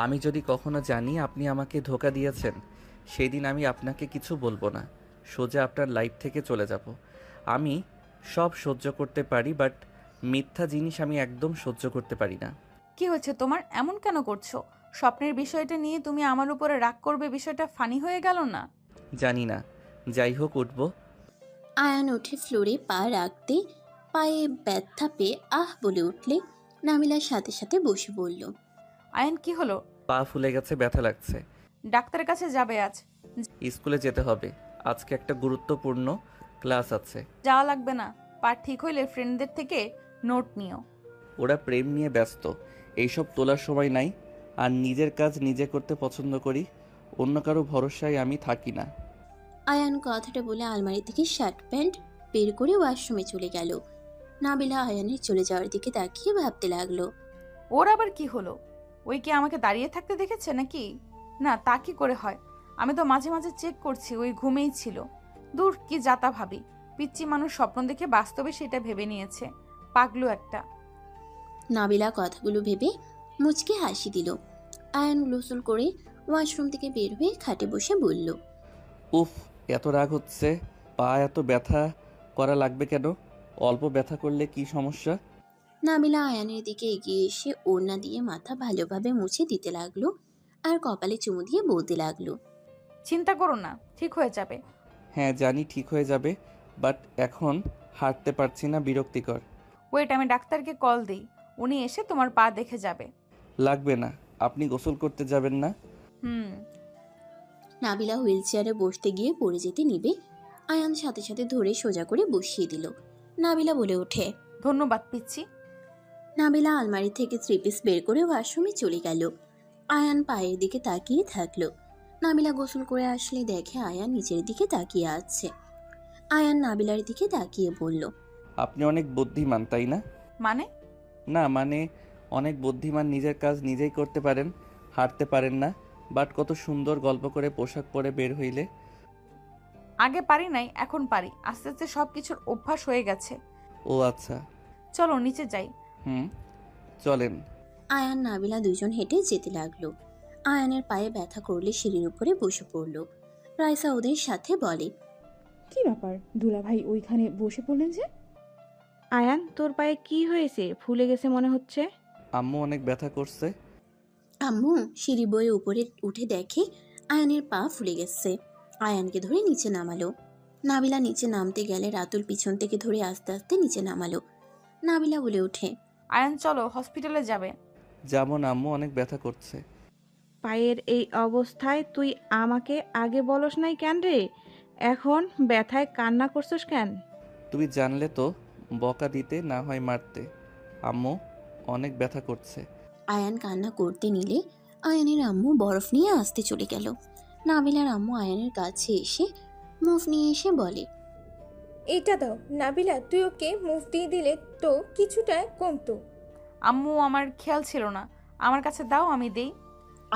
আমি যদি কখনো জানি আপনি আমাকে ধোঁকা দিয়েছেন, সেই দিন আমি আপনাকে কিছু বলবো না, সোজা আপনার লাইফ থেকে চলে যাব। আমি সব সহ্য করতে পারি, বাট মিথ্যা জিনিস আমি একদম সহ্য করতে পারি না। কি হচ্ছে তোমার? এমন কেন করছো? স্বপ্নের বিষয়টা নিয়ে তুমি আমার উপরে রাগ করবে, বিষয়টা ফানি হয়ে গেল না? জানি না, যাই হোক উঠবো। আয়ান উঠে ফ্লোরে পা রাখতে পায়ে ব্যথা পেয়ে আহ বলে উঠলে নাবিলার সাথে সাথে বসে বলল, আয়ন কি হলো? পা ফুলে গেছে, ব্যথা লাগছে। ডাক্তারের কাছে যাবে আজ? স্কুলে যেতে হবে, আজকে একটা গুরুত্বপূর্ণ ক্লাস আছে। যাওয়া লাগবে না, পা ঠিক হইলে ফ্রেন্ডদের থেকে নোট নিও। ওরা প্রেম নিয়ে ব্যস্ত, এইসব তোলার সময় নাই। আর নিজের কাজ নিজে করতে পছন্দ করি, অন্য কারো ভরসায় আমি থাকি না। আয়ান কথাটা বলে আলমারি থেকে শার্ট প্যান্ট বের করে ওয়াশরুমে চলে গেল। নাবিলা আয়ানের চলে যাওয়ার দিকে তাকিয়ে ভাবতে লাগলো, ওর আবার কি হলো? ওই কি আমাকে দাঁড়িয়ে থাকতে দেখেছে নাকি? না, তা কি করে হয়? আমি তো মাঝে মাঝে চেক করছি, ওই ঘুমেই ছিল। দূর, কি যাতা ভাবি। পিচ্চি মানুষ স্বপ্ন দেখে বাস্তবে সেটা ভেবে নিয়েছে। পাগলু একটা। নাবিলা কথাগুলো ভেবে মুচকে হাসি দিল। আয়ান গোসল করে ওয়াশরুম থেকে বের হয়ে খাটে বসে বলল, উফ, এত রাগ হচ্ছে। পা এত ব্যথা করা লাগবে কেন? অল্প ব্যথা করলে কি সমস্যা? নাবিলা আয়ানের দিকে এগিয়ে এসে ওড়না দিয়ে মাথা ভালোভাবে মুছে দিতে লাগলো আর কপালে চুমু দিয়ে বলতে লাগলো, চিন্তা করো না, ঠিক হয়ে যাবে। হ্যাঁ জানি ঠিক হয়ে যাবে, বাট এখন হাঁটতে পারছি না, বিরক্তিকর। ওয়েট, আমি ডাক্তারকে কল দিই, উনি এসে তোমার পা দেখে যাবে। লাগবে না, আপনি গোসল করতে যাবেন না? হুম। নাবিলা হুইল চেয়ারে বসতে গিয়ে পড়ে যেতে নিবে, আয়ান সাথে সাথে ধরে সোজা করে বসিয়ে দিল। নাবিলা বলে ওঠে, ধন্যবাদ পিচ্ছি। নাবিলা আলমারি থেকে 3 পিস বের করে ওয়াশরুমে চলে গেল। আয়ান পায়ের দিকে তাকিয়ে থাকলো। নাবিলা গোসল করে আসলে দেখে আয়ান নিচের দিকে তাকিয়ে আছে। আয়ান নাবিলার দিকে তাকিয়ে বলল, আপনি অনেক বুদ্ধিমান, তাই না? মানে? না মানে অনেক বুদ্ধিমান, নিজের কাজ নিজেই করতে পারেন, হাঁটতে পারেন না, বাট কত সুন্দর গল্প করে পোশাক পরে বের হইলে। আগে পারি নাই, এখন পারি। আস্তে আস্তে সব কিছুর অভ্যাস হয়ে গেছে। ও আচ্ছা। চলো নিচে যাই। চলেন। আয়ান নাবিলা দুজন হেঁটে যেতে লাগলো। আয়ানের পায়ে ব্যথা করলে সিঁড়ির উপরে বসে পড়ল। রাইসা ওদের সাথে বলে, কি ব্যাপার দুলাভাই ওইখানে বসে পড়লেন যে? আয়ান, তোর পায়ে কি হয়েছে? ফুলে গেছে মনে হচ্ছে। আম্মু অনেক ব্যথা করছে। আম্মু সিঁড়ি বয়ে উপরে উঠে দেখে আয়ানের পা ফুলে গেছে। আয়ানকে ধরে নিচে নামালো। নাবিলা নিচে নামতে গেলে রাতুল পিছন থেকে ধরে আস্তে আস্তে নিচে নামালো। নাবিলা বলে ওঠে, আয়ান চলো, হসপিটালে যাবে। যেমন আম্মু অনেক ব্যথা করছে। পায়ের এই অবস্থায় তুই আমাকে আগে বলস নাই কেন রে? এখন ব্যথায় কান্না করছস কেন? তুমি জানলে তো বকা দিতে না হয় মারতে। আম্মু অনেক ব্যথা করছে। আয়ান কান্না করতে নিলে আয়ানের আম্মু বরফ নিয়ে আসতে চলে গেল। নাবিলার আম্মু আয়ানের কাছে এসে মুভ নিয়ে এসে বলে, এটা দাও নাবিলা, তুই ওকে মুভ দিয়ে দিলে তো কিছুটা কমতো। আম্মু আমার খেয়াল ছিল না, আমার কাছে দাও আমি দেই।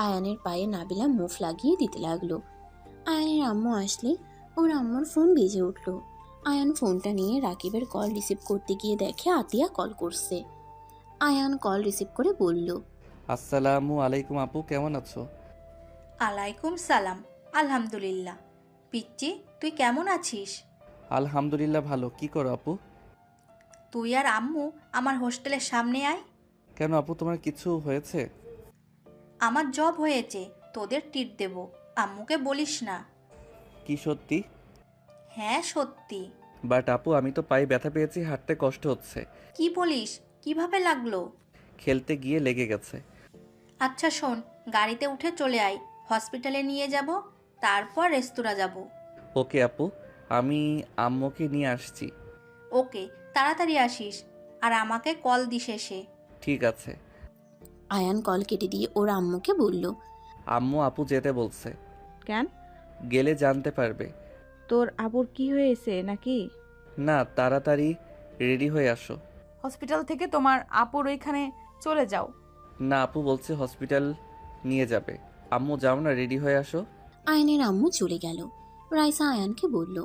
আয়ানের পায়ে নাবিলা মুভ লাগিয়ে দিতে লাগলো। আয়ানের আম্মু আসলে ওর আম্মুর ফোন বেজে উঠলো। আয়ান ফোনটা নিয়ে রাকিবের কল রিসিভ করতে গিয়ে দেখে আতিয়া কল করছে। আয়ান কল রিসিভ করে বলল, আসসালামু আলাইকুম আপু, কেমন আছো? আলাইকুম সালাম, আলহামদুলিল্লাহ। পিচ্চি, তুই কেমন আছিস? আলহামদুলিল্লাহ ভালো। কি করো আপু? তুই আর আম্মু আমার হোস্টেলের সামনে আয়। কেন আপু, তোমার কিছু হয়েছে? আমার জব হয়েছে, তোদের ট্রিট দেব, আম্মুকে বলিস না। কি সত্যি? হ্যাঁ সত্যি। বাট আপু, আমি তো পায়ে ব্যথা পেয়েছি, হাঁটতে কষ্ট হচ্ছে। কি বলিস? কিভাবে লাগলো? খেলতে গিয়ে লেগে গেছে। আচ্ছা শোন, গাড়িতে উঠে চলে আয়, হসপিটালে নিয়ে যাব, তারপর রেস্তোরাঁ যাব। ওকে আপু, আমি আম্মুকে নিয়ে আসছি। ওকে, তাড়াতাড়ি আসিস, আর আমাকে কল দিস এসে। ঠিক আছে। আয়ান কল কেটে দিয়ে ওর আম্মুকে বলল, আম্মু আপু যেতে বলছে। কেন? গেলে জানতে পারবে। তোর আবুর কি হয়েছে নাকি? না, তাড়াতাড়ি রেডি হয়ে আসো। হসপিটাল থেকে তোমার আপুর ওইখানে চলে যাও। না, আপু বলছে হসপিটাল নিয়ে যাবে। আম্মু যাও না, রেডি হয়ে আসো। আয়ানের আম্মু চলে গেল। রাইসা আয়ানকে বলল,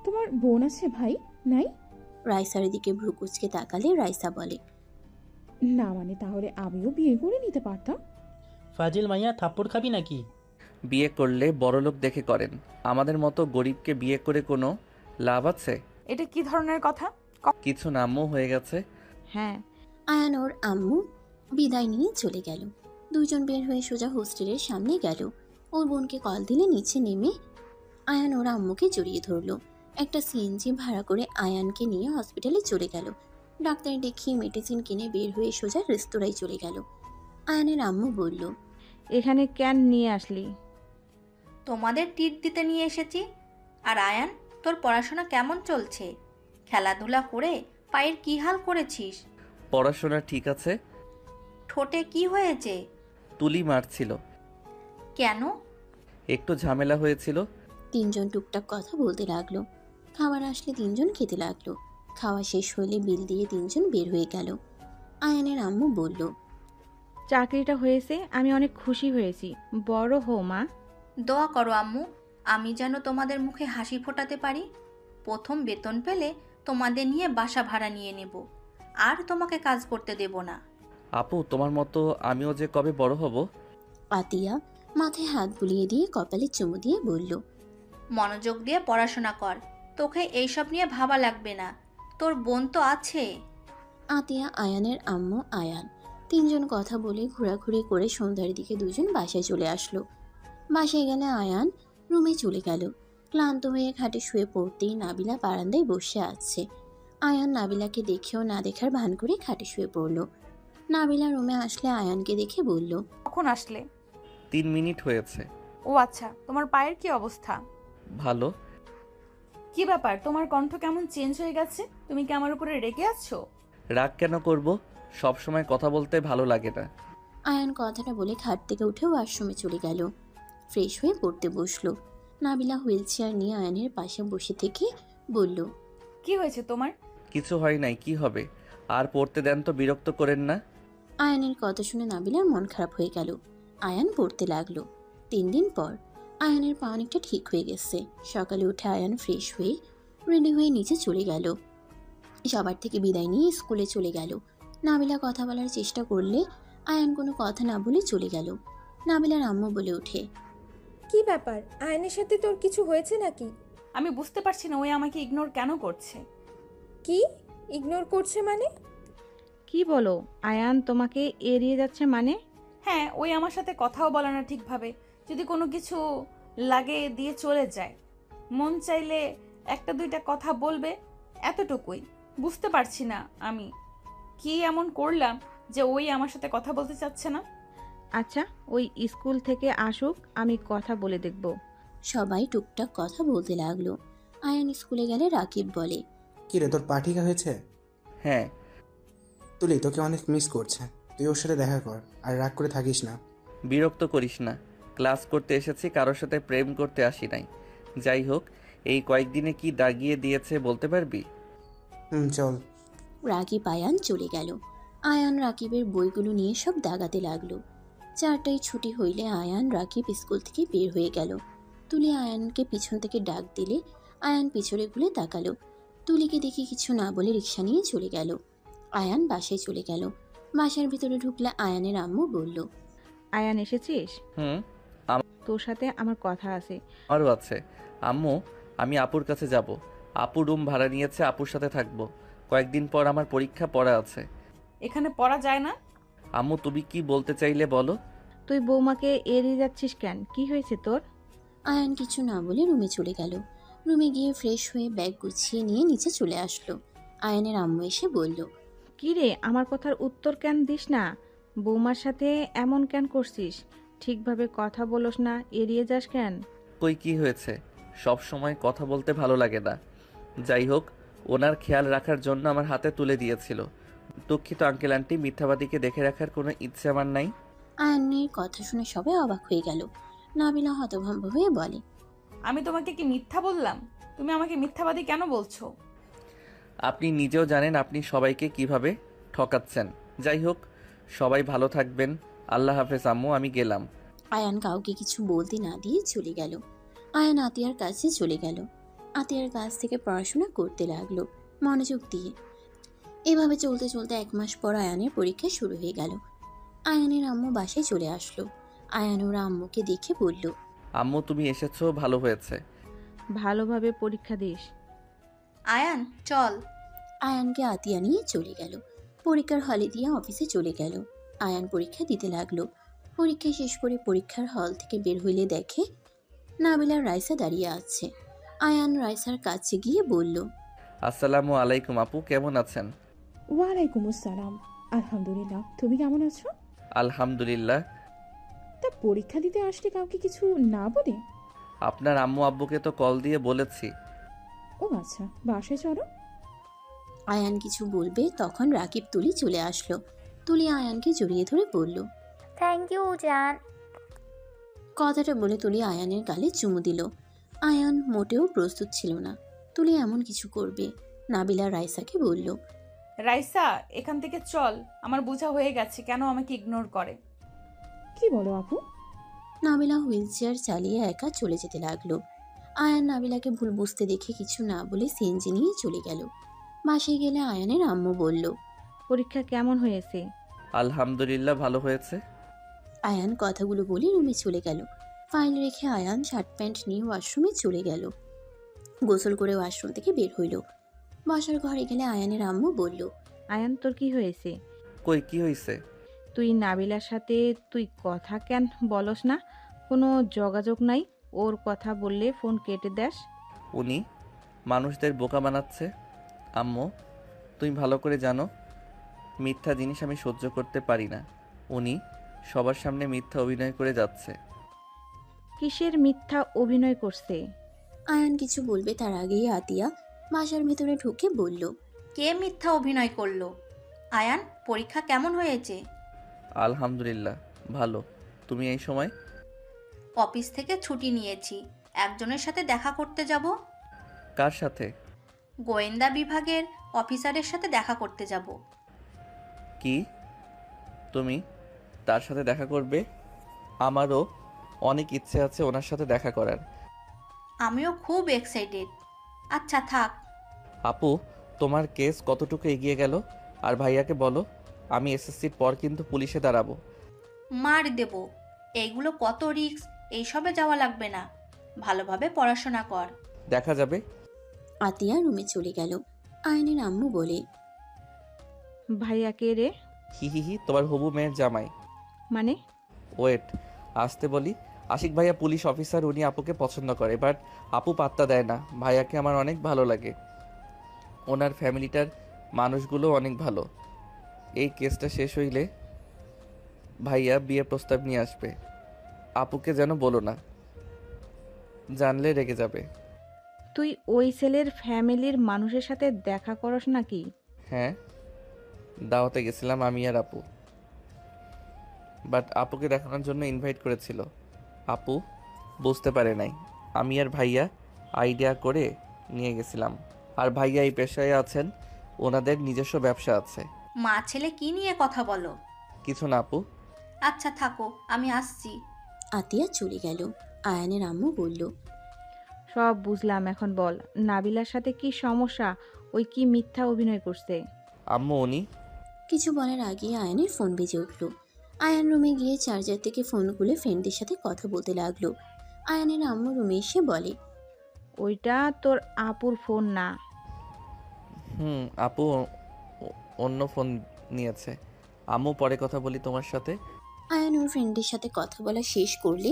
তোমার বোন আছে ভাই? নাই? রাইসার দিকে ভ্রু কুচকে তাকালে রাইসা বলে, না মানে তাহলে আমিও বিয়ে করে নিতে পারতাম। ফাজিল মাইয়া, থাপ্পড় খাবি নাকি? বিয়ে করলে বড়লোক দেখে করেন, আমাদের মতো গরিবকে বিয়ে করে কোনো লাভ আছে? এটা কি ধরনের কথা? কিছু না আম্মু, হয়ে গেছে। হ্যাঁ। আয়ান ওর আম্মু বিদায় নিয়ে চলে গেল। দুজন বের হয়ে সোজা হোস্টেলের সামনে গেল। ওর বোনকে কল দিলে নিচে নেমে আয়ান ওর আম্মুকে জড়িয়ে ধরলো। একটা সিএনজি ভাড়া করে আয়ানকে নিয়ে হসপিটালে চলে গেল। ডাক্তার দেখিয়ে মেডিসিন কিনে বের হয়ে সোজা রেস্তোরাঁয় চলে গেল। আয়ানের আম্মু বলল, এখানে কেন নিয়ে আসলি? তোমাদের ট্রিট দিতে নিয়ে এসেছি। আর আয়ান, তোর পড়াশোনা কেমন চলছে? খেলাধুলা করে পায়ের কি হাল করেছিস? পড়াশোনা ঠিক আছে। ঠোঁটে কি হয়েছে? তুলি মারছিল। কেন? একটু ঝামেলা হয়েছিল। তিনজন টুকটাক কথা বলতে লাগলো। খাবার আসলে তিনজন খেতে লাগলো। খাওয়া শেষ হলে বিল দিয়ে তিনজন বের হয়ে গেল। আয়ানের আম্মু বলল, চাকরিটা হয়েছে, আমি অনেক খুশি হয়েছি। বড় হো মা। দোয়া করো আম্মু, আমি যেন তোমাদের মুখে হাসি ফোটাতে পারি। প্রথম বেতন পেলে তোমাদের নিয়ে বাসা ভাড়া নিয়ে নেব, আর তোমাকে কাজ করতে দেব না। আপু, তোমার মতো আমিও যে কবে বড় হব। আতিয়া মাথায় হাত বুলিয়ে দিয়ে কপালে চুমু দিয়ে বলল, মনোযোগ দিয়ে পড়াশোনা কর, তোকে এইসব নিয়ে ভাবা লাগবে না, তোর বোন তো আছে। আতিয়া, আয়ানের আম্মু, আয়ান তিনজন কথা বলে ঘোরাঘুরি করে সন্ধ্যার দিকে দুজন বাসায় চলে আসলো। বাসায় গেলে আয়ান রুমে চলে গেল। ক্লান্ত হয়ে খাটে শুয়ে পড়তেই নাবিলা বারান্দায় বসে আছে। আয়ান নাবিলাকে দেখেও না দেখার ভান করে খাটে শুয়ে পড়ল। নাবিলা রুমে আসলে আয়ানকে দেখে বলল, কখন আসলে? 3 মিনিট হয়েছে। ও আচ্ছা, তোমার পায়ের কি অবস্থা? ভালো। কি ব্যাপার, তোমার কণ্ঠ কেমন চেঞ্জ হয়ে গেছে? তুমি কি আমার উপরে রেগে আছো? রাগ কেন করব, সব সময় কথা বলতে ভালো লাগে না। আয়ান কথাটা বলে খাট থেকে উঠে ওয়াশরুমে চলে গেল। ফ্রেশ হয়ে পড়তে বসলো। নাবিলা হুইল চেয়ার নিয়ে আয়ানের পাশে বসে থেকে বলল, কি হয়েছে তোমার? কিছু হয় নাই, কি হবে? আর পড়তে দেন তো, বিরক্ত করেন না। আয়ানের কথা শুনে নাবিলার মন খারাপ হয়ে গেল। আয়ান পড়তে লাগলো। 3 দিন পর আয়ানের পা অনেকটা ঠিক হয়ে গেছে। সকালে উঠে আয়ান ফ্রেশ হয়ে রেডি হয়ে নিচে চলে গেল। সবার থেকে বিদায় নিয়ে স্কুলে চলে গেল। নাবিলা কথা বলার চেষ্টা করলে আয়ান কোনো কথা না বলে চলে গেল। নাবিলার আম্মু বলে ওঠে, কি ব্যাপার, আয়নের সাথে তোর কিছু হয়েছে নাকি? আমি বুঝতে পারছি না, ওই আমাকে ইগনোর কেন করছে। কি ইগনোর করছে মানে? কি বলো? আয়ান তোমাকে এড়িয়ে যাচ্ছে মানে? হ্যাঁ, ওই আমার সাথে কথাও বলে না ঠিকভাবে। যদি কোনো কিছু লাগে দিয়ে চলে যায়, মন চাইলে একটা দুইটা কথা বলবে, এতটুকুই। বুঝতে পারছি না আমি কি এমন করলাম যে ওই আমার সাথে কথা বলতে চাচ্ছে না। আচ্ছা, ওই স্কুল থেকে আসুক, আমি কথা বলে দেখব। সবাই টুকটাক কথা বলতে লাগলো। আয়ান স্কুলে গেলে রাকিব বলে, কি রে, তোর পা ঠিক হয়েছে? হ্যাঁ। তুলি তোকে অনেক মিস করছে, তুই ওর সাথে দেখা কর আর রাগ করে থাকিস না। বিরক্ত করিস না, ক্লাস করতে এসেছি, কারোর সাথে প্রেম করতে আসি নাই। যাই হোক, এই কয়েকদিনে কি দাগিয়ে দিয়েছে বলতে পারবি? চল। রাকিব আয়ান চলে গেল। আয়ান রাকিবের বইগুলো নিয়ে সব দাগাতে লাগলো। 4টায় ছুটি হইলে আয়ান রাকিব স্কুল থেকে বের হয়ে গেল। তুলি আয়ানকে পিছন থেকে ডাক দিলে আয়ান পিছনে ঘুরে তাকালো। তুলিকে দেখে কিছু না বলে রিক্সা নিয়ে চলে গেল। আয়ান বাসায় চলে গেল। বাসার ভিতরে ঢুকলে আয়ানের আম্মু বলল, আয়ান এসেছিস? হুম। তোর সাথে আমার কথা আছে। আমারও আছে। আম্মু, আমি আপুর কাছে যাব। আপু রুম ভাড়া নিয়েছে, আপুর সাথে থাকবো। কয়েকদিন পর আমার পরীক্ষা পড়া আছে। এখানে পড়া যায় না? আম্মু, তুমি কি বলতে চাইলে বলো। তুই বৌমাকে এড়িয়ে যাচ্ছিস কেন? কি হয়েছে তোর? আয়ান কিছু না বলে রুমে চলে গেল। রুমে গিয়ে ফ্রেশ হয়ে ব্যাগ গুছিয়ে নিয়ে নিচে চলে আসলো। আয়ানের আম্মু এসে বলল, কি রে, আমার কথার উত্তর কেন দিস না? বৌমার সাথে এমন কেন করছিস? ঠিকভাবে কথা বলোস না, এড়িয়ে যাস কেন? কই, কি হয়েছে? সব সময় কথা বলতে ভালো লাগে না। যাই হোক, ওনার খেয়াল রাখার জন্য আমার হাতে তুলে দিয়েছিল। দুঃখিত আঙ্কেল আন্টি, মিথ্যাবাদীকে দেখে রাখার কোনো ইচ্ছে আমার নাই। আয়ানের কথা শুনে সবাই অবাক হয়ে গেল। নাবিলা হতভম্ব হয়ে বলে, আমি তোমাকে কি মিথ্যা বললাম? তুমি আমাকে মিথ্যাবাদী কেন বলছো? আপনি নিজেও জানেন আপনি সবাইকে কিভাবে ঠকাচ্ছেন। যাই হোক, সবাই ভালো থাকবেন। আল্লাহ হাফেজ আম্মু, আমি গেলাম। আয়ান কাউকে কিছু বলতে না দিয়ে চলে গেল। আয়ান আতিয়ার কাছে চলে গেল। আতিয়ার কাছ থেকে পড়াশোনা করতে লাগলো মনোযোগ দিয়ে। এভাবে চলতে চলতে 1 মাস পর আয়ানের পরীক্ষা শুরু হয়ে গেল। আয়ানের আম্মু বাসায় চলে আসলো। আয়ান ওর আম্মুকে দেখে বলল, আম্মু, তুমি এসেছো, ভালো হয়েছে। ভালোভাবে পরীক্ষা দিস। আয়ান চল। আয়ানকে আতিয়া নিয়ে চলে গেল। পরীক্ষার হলে দিয়ে অফিসে চলে গেল। আয়ান পরীক্ষা দিতে লাগলো। পরীক্ষা শেষ করে পরীক্ষার হল থেকে বের হইলে দেখে নাবিলা রাইসা দাঁড়িয়ে আছে। আয়ান রাইসার কাছে গিয়ে বলল, আসসালামু আলাইকুম আপু, কেমন আছেন? ওয়ালাইকুম আসসালাম। আলহামদুলিল্লাহ, তুমি কেমন আছো? আলহামদুলিল্লাহ। তা পরীক্ষা দিতে আসলে কাউকে কিছু না বলে? আপনার আম্মু আব্বুকে তো কল দিয়ে বলেছি। ও আচ্ছা, বাসায় চলো। আয়ান কিছু বলবে তখন রাকিব তুলি চলে আসলো। তুলি আয়ানকে জড়িয়ে ধরে বলল, থ্যাংক ইউ জান। কথাটা বলে তুলি আয়ানের গালে চুমু দিল। আয়ান মোটেও প্রস্তুত ছিল না তুলি এমন কিছু করবে। নাবিলা রাইসাকে বলল, রাইসা, এখান থেকে চল, আমার বোঝা হয়ে গেছে কেন আমাকে ইগনোর করে। কি বলো আপু? নাবিলা হুইল চেয়ার চালিয়ে একা চলে যেতে লাগলো। আয়ান নাবিলাকে ভুল বুঝতে দেখে কিছু না বলে সিএনজি নিয়ে চলে গেল। বাসায় গেলে আয়ানের আম্মু বলল, পরীক্ষা কেমন হয়েছে? আলহামদুলিল্লাহ, ভালো হয়েছে। আয়ান কথাগুলো বলে রুমে চলে গেল। ফাইল রেখে আয়ান শার্ট প্যান্ট নিয়ে ওয়াশরুমে চলে গেল। গোসল করে ওয়াশরুম থেকে বের হইল। বাসার ঘরে গেলে আয়ানের আম্মু বলল, আয়ান, তোর কি হয়েছে? কই, কি হয়েছে? তুই নাবিলার সাথে তুই কথা কেন বলস না? কোনো যোগাযোগ নাই? ওর কথা বললে ফোন কেটে দেস। উনি মানুষদের বোকা বানাচ্ছে। আম্মু, তুমি ভালো করে জানো মিথ্যা জিনিস আমি সহ্য করতে পারি না। উনি সবার সামনে মিথ্যা অভিনয় করে যাচ্ছে। কিসের মিথ্যা অভিনয় করছে? আয়ান কিছু বলবে তার আগেই আতিয়া বাসার ভেতরে ঢুকে বলল, কে মিথ্যা অভিনয় করলো? আয়ান, পরীক্ষা কেমন হয়েছে? আলহামদুলিল্লাহ, ভালো। তুমি এই সময়? অফিস থেকে ছুটি নিয়েছি, একজনের সাথে দেখা করতে যাব। কার সাথে? গোয়েন্দা বিভাগের অফিসারের সাথে দেখা করতে যাব। কি, তুমি তার সাথে দেখা করবে? আমারও অনেক ইচ্ছে আছে ওনার সাথে দেখা করার। আমিও খুব এক্সাইটেড। আচ্ছা থাক। আপু, তোমার কেস কতটুকু এগিয়ে গেল? আর ভাইয়াকে বলো আমি এসএসসির পর কিন্তু পুলিশে দাঁড়াবো। মার দেব। এইগুলো কত রিস্ক, এইসবে যাওয়া লাগবে না। ভালোভাবে পড়াশোনা কর। দেখা যাবে। আতিয়া রুমে চলে গেল। আয়নের আম্মু বলে, ভাইয়া কে রে? হি হি হি, তোমার হবু মেয়ের জামাই। মানে? ওয়েট, আসতে বলি। আশিক ভাইয়া পুলিশ অফিসার, উনি আপুকে পছন্দ করে, বাট আপু পাত্তা দেয় না। ভাইয়াকে আমার অনেক ভালো লাগে। ওনার ফ্যামিলিটার মানুষগুলো অনেক ভালো। এই কেসটা শেষ হইলে ভাইয়া বিয়ে প্রস্তাব নিয়ে আসবে। আপুকে যেন বলো না, জানলে রেগে যাবে। তুই ওই ছেলের ফ্যামিলির মানুষের সাথে দেখা করস নাকি? হ্যাঁ। দাওয়াতে গেছিলাম আমি আর আপু, বাট আপুকে দেখানোর জন্য ইনভাইট করেছিল। আপু বুঝতে পারে নাই, আমি আর ভাইয়া আইডিয়া করে নিয়ে গেছিলাম। আর ভাইয়া এই পেশায় আছেন, ওনাদের নিজস্ব ব্যবসা আছে। মা ছেলে কি নিয়ে কথা বলো? কিছু না আপু। আচ্ছা থাকো, আমি আসছি। আতিয়া চলে গেল। আয়ানের আম্মু বলল, সব বুঝলাম, এখন বল নাবিলার সাথে কি সমস্যা? ওই কি মিথ্যা অভিনয় করছে? আম্মু উনি। কিছু বলার আগে আয়ানের ফোন বেজে উঠল। আয়ান রুমে গিয়ে চার্জার থেকে ফোন খুলে ফ্রেন্ডদের সাথে কথা বলতে লাগলো। আয়ানের আম্মু রুমে এসে বলে, ওইটা তোর আপুর ফোন না। আপু অন্য ফোন নিয়েছে। আম্মু পরে কথা বলি তোমার সাথে। আয়ান ওর ফ্রেন্ডের সাথে কথা বলা শেষ করলে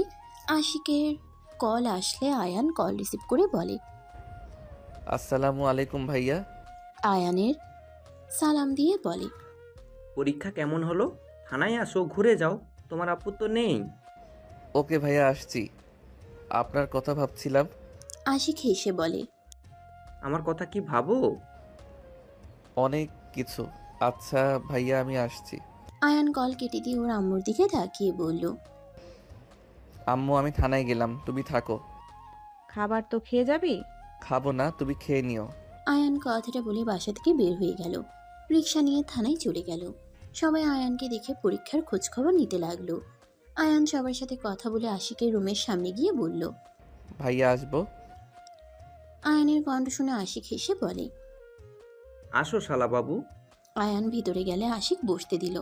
আশিকের কল আসলে আয়ান কল রিসিভ করে বলে, আসসালামু আলাইকুম ভাইয়া। আয়ানের সালাম দিয়ে বলে, পরীক্ষা কেমন হলো? থানায় আসো, ঘুরে যাও, তোমার আপু তো নেই। ওকে ভাইয়া, আসছি। আপনার কথা ভাবছিলাম। আশিক হেসে বলে, আমার কথা কি ভাবো? অনেক কিছু। আচ্ছা ভাইয়া, আমি আসছি। আয়ান কল কেটে দিয়ে ওর আম্মুর দিকে তাকিয়ে বলল, আম্মু আমি থানায় গেলাম, তুমি থাকো। খাবার তো খেয়ে যাবি? খাবো না, তুমি খেয়ে নিও। আয়ান কথাটা বলে বাসা থেকে বের হয়ে গেল। রিক্সা নিয়ে থানায় চলে গেল। সবাই আয়ানকে দেখে পরীক্ষার খোঁজখবর নিতে লাগলো। আয়ান সবার সাথে কথা বলে আশিকের রুমের সামনে গিয়ে বলল, ভাইয়া আসবো। আয়ানের কণ্ঠ শুনে আশিক হেসে বলে, আসো শালা বাবু। আয়ান ভিতরে গেলে আশিক বসতে দিল।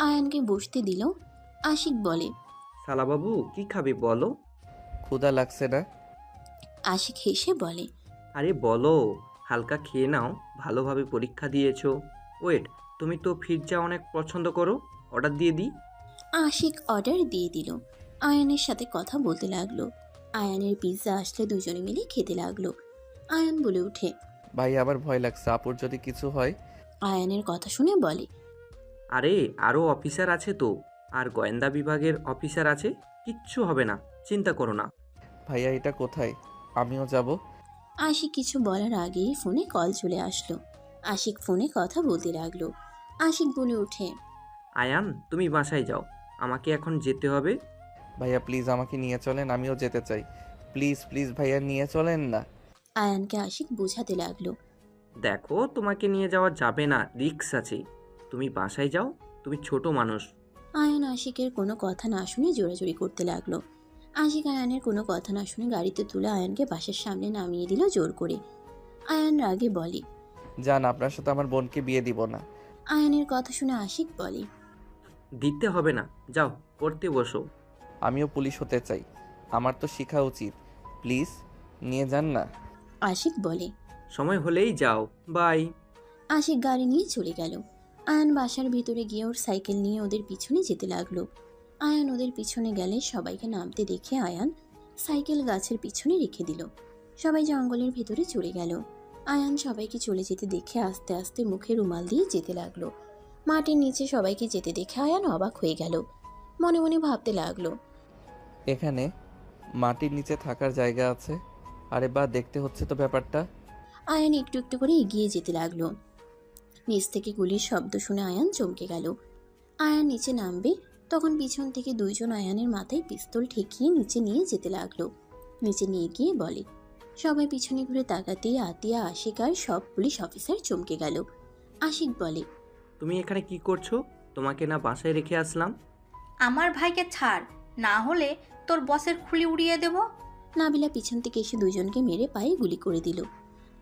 আয়ানকে বসতে দিল। আশিক বলে, শালা বাবু কি খাবি বলো? ক্ষুধা লাগছে না? আশিক হেসে বলে, আরে বলো, হালকা খেয়ে নাও, ভালোভাবে পরীক্ষা দিয়েছো। ওয়েট, তুমি তো পিৎজা অনেক পছন্দ করো, অর্ডার দিয়ে দিই? আশিক অর্ডার দিয়ে দিল। আয়ানের সাথে কথা বলতে লাগলো। আয়ানের পিৎজা আসলে দুজনে মিলে খেতে লাগলো। আয়ান বলে উঠে, ভাই আমার ভয় লাগছে, আপুর যদি কিছু হয়। আয়ানের কথা শুনে বলে, আরে আরও অফিসার আছে তো, আর গোয়েন্দা বিভাগের অফিসার আছে, কিচ্ছু হবে না, চিন্তা করো না। ভাইয়া এটা কোথায়? আমিও যাব। আশিক কিছু বলার আগেই ফোনে কল চলে আসলো। আশিক ফোনে কথা বলতে লাগলো। আশিক বলে উঠে, আয়ান তুমি বাসায় যাও, আমাকে এখন যেতে হবে। ভাইয়া প্লিজ আমাকে নিয়ে চলেন, আমিও যেতে চাই। প্লিজ প্লিজ ভাইয়া নিয়ে চলেন না। আয়ানকে আশিক বোঝাতে লাগলো, দেখো তোমাকে নিয়ে যাওয়া যাবে না, রিস্ক আছে, তুমি বাসায় যাও, তুমি ছোট মানুষ। আয়ান আশিকের কোনো কথা না শুনে জোরাজোরি করতে লাগলো। আশিক আয়ানের কোনো কথা না শুনে গাড়িতে তুলে আয়ানকে বাসার সামনে নামিয়ে দিল জোর করে। আয়ান রাগে বলে, জান আপনার সাথে আমার বোনকে বিয়ে দিব না। আয়ানের কথা শুনে আশিক বলে, দিতে হবে না, যাও পড়তে বসো। আমিও পুলিশ হতে চাই, আমার তো শেখা উচিত, প্লিজ নিয়ে যান না। আশিক বলে, সময় হলেই যাও, বাই। আশিক গাড়ি নিয়ে চলে গেল। আয়ান বাসার ভিতরে গিয়ে ওর সাইকেল নিয়ে ওদের পিছনে যেতে লাগলো। আয়ান ওদের পিছনে গেলে সবাইকে নামতে দেখে আয়ান সাইকেল গাছের পিছনে রেখে দিল। সবাই জঙ্গলের ভিতরে চলে গেল। আয়ান সবাইকে চলে যেতে দেখে আস্তে আস্তে মুখে রুমাল দিয়ে যেতে লাগলো। মাটির নিচে সবাইকে যেতে দেখে আয়ান অবাক হয়ে গেল। মনে মনে ভাবতে লাগলো, এখানে মাটির নিচে থাকার জায়গা আছে? আরে বা, দেখতে হচ্ছে তো ব্যাপারটা। আয়ান একটু একটু করে এগিয়ে যেতে লাগলো। নিচ থেকে গুলির শব্দ শুনে আয়ান চমকে গেল। আয়ান নিচে নামবে তখন পিছন থেকে দুইজন আয়ানের মাথায় পিস্তল ঠেকিয়ে নিচে নিয়ে যেতে লাগলো। নিচে নিয়ে গিয়ে বলে, সবাই পিছনে ঘুরে তাকাতেই আতিয়া, আশিক আর সব পুলিশ অফিসার চমকে গেল। আশিক বলে, তুমি এখানে কি করছো? তোমাকে না বাসায় রেখে আসলাম? আমার ভাইকে ছাড়, না হলে তোর বসের খুলি উড়িয়ে দেব। নাবিলা পিছন থেকে এসে দুজনকে মেরে পায়ে গুলি করে দিল।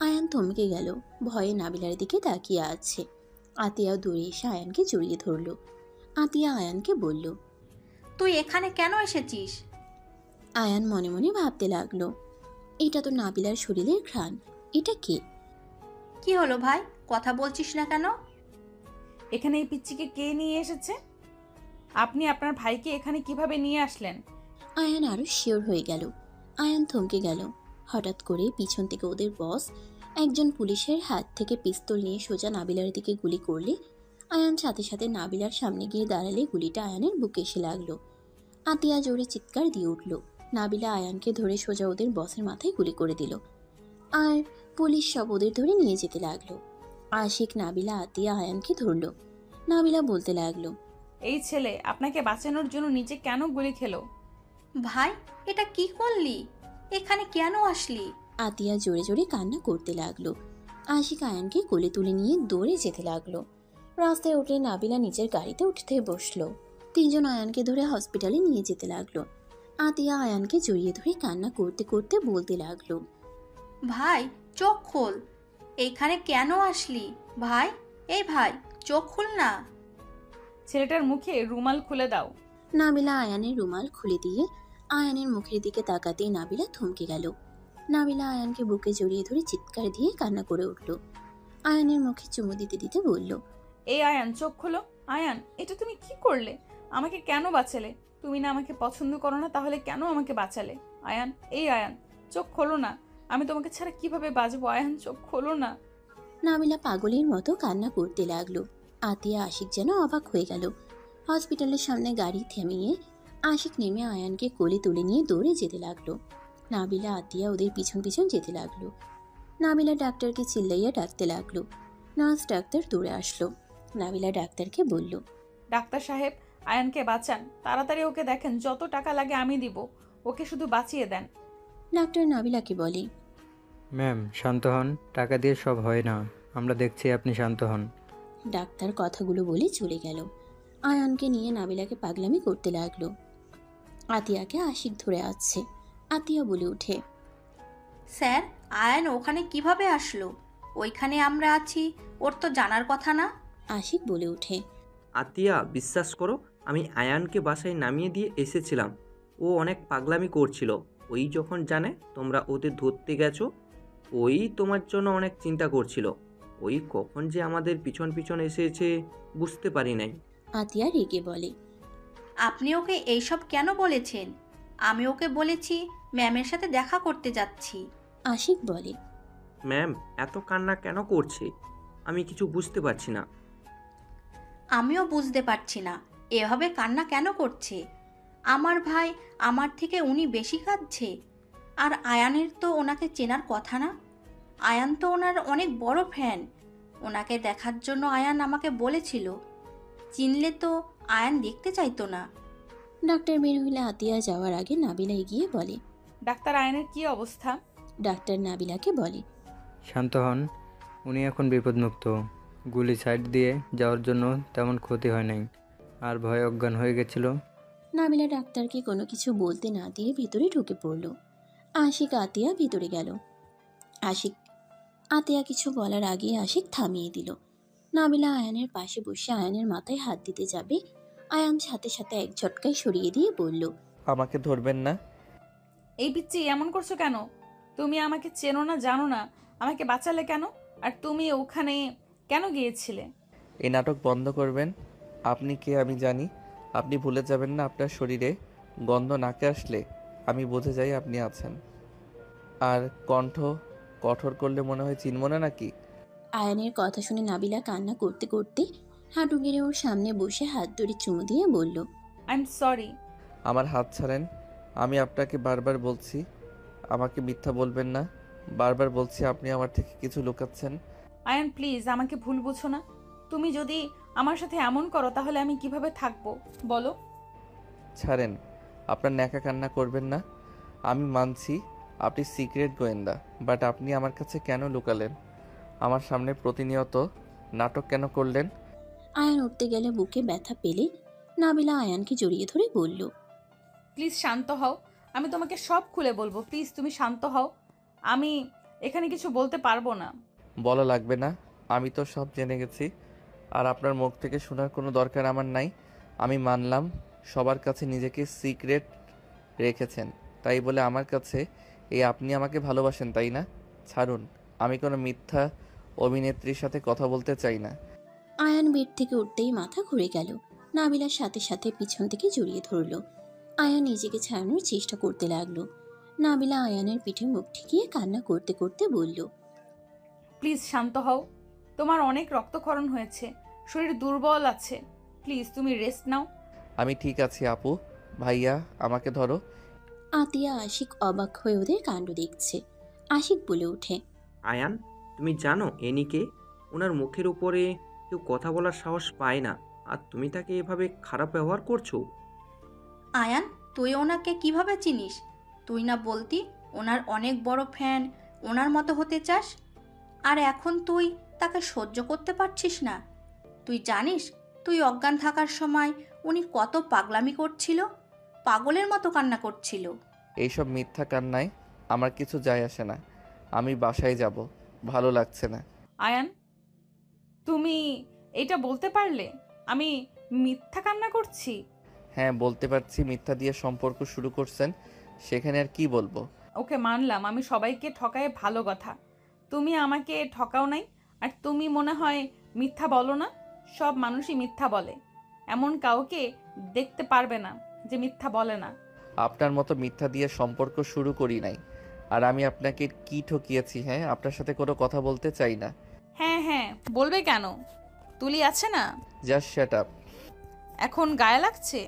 আয়ান থমকে গেল, ভয়ে নাবিলার দিকে তাকিয়ে আছে। আতিয়া দৌড়ে এসে আয়ানকে জড়িয়ে ধরল। আতিয়া আয়ানকে বলল, তুই এখানে কেন এসেছিস? আয়ান মনে মনে ভাবতে লাগলো, এটা তো নাবিলার শরীরের ঘ্রাণ, এটা কে? কি হলো ভাই, কথা বলছিস না কেন? এখানে এই পিচ্চিকে কে নিয়ে এসেছে? আপনি আপনার ভাইকে এখানে কিভাবে নিয়ে আসলেন? আয়ান আরো শিওর হয়ে গেল। আয়ান থমকে গেল। হঠাৎ করে পিছন থেকে ওদের বস একজন পুলিশের হাত থেকে পিস্তল নিয়ে সোজা নাবিলার দিকে গুলি করলে আয়ান সাথে সাথে নাবিলার সামনে গিয়ে দাঁড়ালে গুলিটা আয়ানের বুকে এসে লাগলো। আতিয়া জোরে চিৎকার দিয়ে উঠল। নাবিলা আয়ানকে ধরে সোজা ওদের বসের মাথায় গুলি করে দিল। আর পুলিশ সব ওদের ধরে নিয়ে যেতে লাগলো। আশিক, নাবিলা, আতিয়া আয়ানকে ধরল। নাবিলা বলতে লাগলো, এই ছেলে আপনাকে বাঁচানোর জন্য নিজে কেন গুলি খেলো? ভাই, এটা কি করলি? এখানে কেন আসলি? আতিয়া জোরে জোরে কান্না করতে লাগলো। আশিক আয়ানকে কোলে তুলে নিয়ে দৌড়ে যেতে লাগলো। রাস্তায় উঠে নাবিলা নিজের গাড়িতে উঠতে বসলো। তিনজন আয়ানকে ধরে হসপিটালে নিয়ে যেতে লাগলো। আতিয়া আয়ানকে জড়িয়ে ধরে কান্না করতে করতে বলতে লাগলো, ভাই, চোখ খোল। এইখানে কেন আসলি? ভাই, এই ভাই, চোখ খুল না। ছেলেটার মুখে রুমাল খুলে দাও। নাবিলা আয়ানের রুমাল খুলে দিয়ে আয়ানের মুখের দিকে তাকাতেই নাবিলা থমকে গেল। নাবিলা আয়ানকে বুকে জড়িয়ে ধরে চিৎকার দিয়ে কান্না করে উঠল। আয়ানের মুখে চুমু দিতে দিতে বলল, এই আয়ান, চোখ খোলো। আয়ান, এটা তুমি কি করলে? আমাকে কেন বাঁচালে? তুমি না আমাকে পছন্দ করো না, তাহলে কেন আমাকে বাঁচালে? আয়ান, এই আয়ান, চোখ খোলো না। আমি তোমাকে ছাড়া কিভাবে বাঁচবো? আয়ান, চোখ খোলো না। নাবিলা পাগলের মতো কান্না করতে লাগলো। আতিয়া আশিক যেন অবাক হয়ে গেল। হসপিটালের সামনে গাড়ি থামিয়ে আশিক নেমে আয়ানকে কোলে তুলে নিয়ে দৌড়ে যেতে লাগলো। নাবিলা আতিয়া ওদের পিছন পিছন যেতে লাগলো। নাবিলা ডাক্তারকে চিল্লাইয়া ডাকতে লাগলো। নার্স ডাক্তার দৌড়ে আসলো। নাবিলা ডাক্তারকে বলল, ডাক্তার সাহেব, আয়ানকে বাঁচান, তাড়াতাড়ি ওকে দেখেন, যত টাকা লাগে আমি দিব, ওকে শুধু বাঁচিয়ে দেন। ডাক্তার নাবিলাকে বলে, ম্যাম শান্ত হন, টাকা দিয়ে সব হয় না, আমরা দেখছি, আপনি শান্ত হন। ডাক্তার কথাগুলো বলে চলে গেল। আয়ানকে নিয়ে নাবিলাকে পাগলামি করতে লাগলো। আতিয়াকে আশিক ধরে আসছে। আতিয়া বলে ওঠে, স্যার, আয়ান ওখানে কিভাবে আসলো? ওইখানে আমরা আছি, ওর তো জানার কথা না। আশিক বলে ওঠে, আতিয়া, বিশ্বাস করো, আমি আয়ানকে বাসায় নামিয়ে দিয়ে এসেছিলাম। ও অনেক পাগলামি করছিল। ওই যখন জানে তোমরা ওদের ধরতে গেছো, ওই তোমার জন্য অনেক চিন্তা করছিল। ওই কখন যে আমাদের পিছন পিছন এসেছে বুঝতে পারি নাই। আতিয়া রেগে বলে, আপনি ওকে এইসব কেন বলেছেন? আমি ওকে বলেছি ম্যামের সাথে দেখা করতে যাচ্ছি। আশিক বলে, ম্যাম এত কান্না কেন করছে? আমি কিছু বুঝতে পারছি না। আমিও বুঝতে পারছি না এভাবে কান্না কেন করছে। আমার ভাই আমার থেকে উনি বেশি কাঁদছে। আর আয়ানের তো ওনাকে চেনার কথা না। আয়ান তো ওনার অনেক বড় ফ্যান। ওনাকে দেখার জন্য আয়ান আমাকে বলেছিল। চিনলে তো আয়ান দেখতে চাইতো না। ডাক্তার বের হইলে আতিয়া যাওয়ার আগে নাবিলা এগিয়ে বলে, ডাক্তার, আয়ানের কি অবস্থা? ডাক্তার নাবিলাকে বলে, শান্ত হন, উনি এখন বিপদমুক্ত। গুলি সাইড দিয়ে যাওয়ার জন্য তেমন ক্ষতি হয় নাই, আর ভয়ে অজ্ঞান হয়ে গেছিল। নাবিলা ডাক্তারকে কোনো কিছু বলতে না দিয়ে ভিতরে ঢুকে পড়ল। আশিক আতিয়া ভিতরে গেল। আতিয়া কিছু বলার আগে আশিক থামিয়ে দিল। নাবিলা আয়ানের পাশে বসে আয়ানের মাথায় হাত দিতে যাবে, আয়ান সাথে সাথে এক ঝটকায় সরিয়ে দিয়ে বলল, আমাকে ধরবেন না। এই পিচ্চি, এমন করছো কেন? তুমি আমাকে চেনো না, জানো না, আমাকে বাঁচালে কেন? আর তুমি ওখানে কেন গিয়েছিলে? এই নাটক বন্ধ করবেন। আপনি কে আমি জানি। আপনি ভুলে যাবেন না আপনার শরীরে গন্ধ নাকে আসলে আমি বুঝে যাই আপনি আছেন। আর কণ্ঠ কঠোর করলে মনে হয় চিনব না নাকি? আয়ানের কথা শুনে নাবিলা কান্না করতে করতে হাঁটু গেড়ে ওর সামনে বসে হাত ধরে চুমু দিয়ে বলল, আই এম সরি। আমার হাত ছাড়েন। আমি আপনাকে বারবার বলছি আমাকে মিথ্যা বলবেন না। বারবার বলছি আপনি আমার থেকে কিছু লুকাচ্ছেন। আয়ান প্লিজ, আমাকে ভুল বুঝো না। তুমি যদি আমার সাথে এমন করো তাহলে আমি কিভাবে থাকবো বলো? ছাড়েন, আপনার ন্যাকা কান্না করবেন না। আমি মানছি আপনি সিক্রেট গোয়েন্দা, বাট আপনি আমার কাছে কেন লুকালেন? আমার সামনে প্রতিনিয়ত নাটক কেন করলেন? আয়ান উঠতে গেলে বুকে ব্যথা পেলে নাবিলা আয়ানকে জড়িয়ে ধরে বলল, প্লিজ শান্ত হও, আমি তোমাকে সব খুলে বলবো। প্লিজ তুমি শান্ত হও, আমি এখানে কিছু বলতে পারবো না। বলা লাগবে না, আমি তো সব জেনে গেছি। আর আপনার মুখ থেকে শোনার কোনো দরকার আমার নাই। আমি মানলাম সবার কাছে নিজেকে সিক্রেট রেখেছেন, তাই বলে আমার কাছে এই আপনি আমাকে ভালোবাসেন তাই না? ছাড়ুন, আমি কোনো মিথ্যা অভিনেত্রীর সাথে কথা বলতে চাই না। আয়ান বেড থেকে উঠতেই মাথা ঘুরে গেল। নাবিলার সাথে সাথে পিছন থেকে জড়িয়ে ধরল। আয়ান নিজেকে ছাড়ানোর চেষ্টা করতে লাগলো। নাবিলা আয়ানের পিঠে মুখ ঠেকিয়ে কান্না করতে করতে বলল, প্লিজ শান্ত হও, তোমার অনেক রক্তক্ষরণ হয়েছে, শরীর দুর্বল আছে, প্লিজ তুমি রেস্ট নাও। আমি ঠিক আছি আপু। ভাইয়া আমাকে ধরো। আতিয়া আশিক অবাক হয়ে ওদের কাণ্ড দেখছে। আশিক বলে ওঠে, আয়ান, তুমি জানো এনিকে? ওনার মুখের উপরে কেউ কথা বলার সাহস পায় না, আর তুমি তাকে এভাবে খারাপ ব্যবহার করছো। আয়ান, তুই ওনাকে কিভাবে চিনিস? তুই না বলতি ওনার অনেক বড় ফ্যান, ওনার মতো হতে চাস, আর এখন তুই তাকে সহ্য করতে পারছিস না। তুই জানিস তুই অজ্ঞান থাকার সময় উনি কত পাগলামি করছিল, পাগলের মতো কান্না করছিল। এইসব মিথ্যা কান্নায় আমার কিছু যায় আসে না। আমি বাসায় যাব, ভালো লাগছে না। আয়ান, তুমি এটা বলতে পারলে আমি মিথ্যা কান্না করছি? হ্যাঁ, বলতে পারছি। মিথ্যা দিয়ে সম্পর্ক শুরু করছেন, সেখানে আর কি বলবো। ওকে, মানলাম আমি সবাইকে ঠকায়, ভালো কথা। তুমি আমাকে ঠকাও নাই, আর তুমি মনে হয় মিথ্যা বলো না। সব মানুষই মিথ্যা বলে, এমন কাউকে দেখতে পারবে না যে মিথ্যা বলে না। আপনার মতো মিথ্যা দিয়ে সম্পর্ক শুরু করি নাই। আর আমি আপনাকে কি ঠকিয়েছি? হ্যাঁ, আপনার সাথে কোনো কথা বলতে চাই না। হ্যাঁ হ্যাঁ, বলবে কেন? তুলি আছে না? Just shut up. এখন গায়ে লাগছে?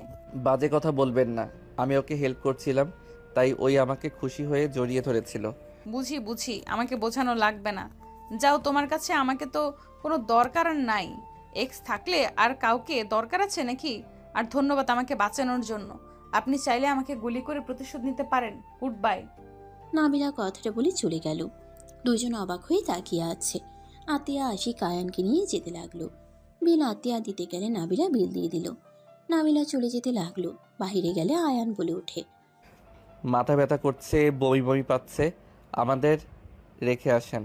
বাজে কথা বলবেন না। আমি ওকে হেল্প করছিলাম, তাই ওই আমাকে খুশি হয়ে জড়িয়ে ধরেছিল। বুঝি বুঝি, আমাকে বোঝানো লাগবে না। যাও, তোমার কাছে আমাকে তো কোনো দরকার নাই। এক্স থাকলে আর কাউকে দরকার আছে নাকি? আর ধন্যবাদ আমাকে বাঁচানোর জন্য। আপনি চাইলে আমাকে গুলি করে প্রতিশোধ নিতে পারেন। Good bye. নাবিলা কথাটা বলে চলে গেল। দুজন অবাক হয়ে তাকিয়ে আছে। আতিয়া আশিক আয়ানকে নিয়ে যেতে লাগলো। বিল আতিয়া দিতে গেলে নাবিলা বিল দিয়ে দিল। নাবিলা চলে যেতে লাগলো। বাহিরে গেলে আয়ান বলে ওঠে, মাথা ব্যথা করছে, বমি বমি পাচ্ছে, আমাদের রেখে আসেন।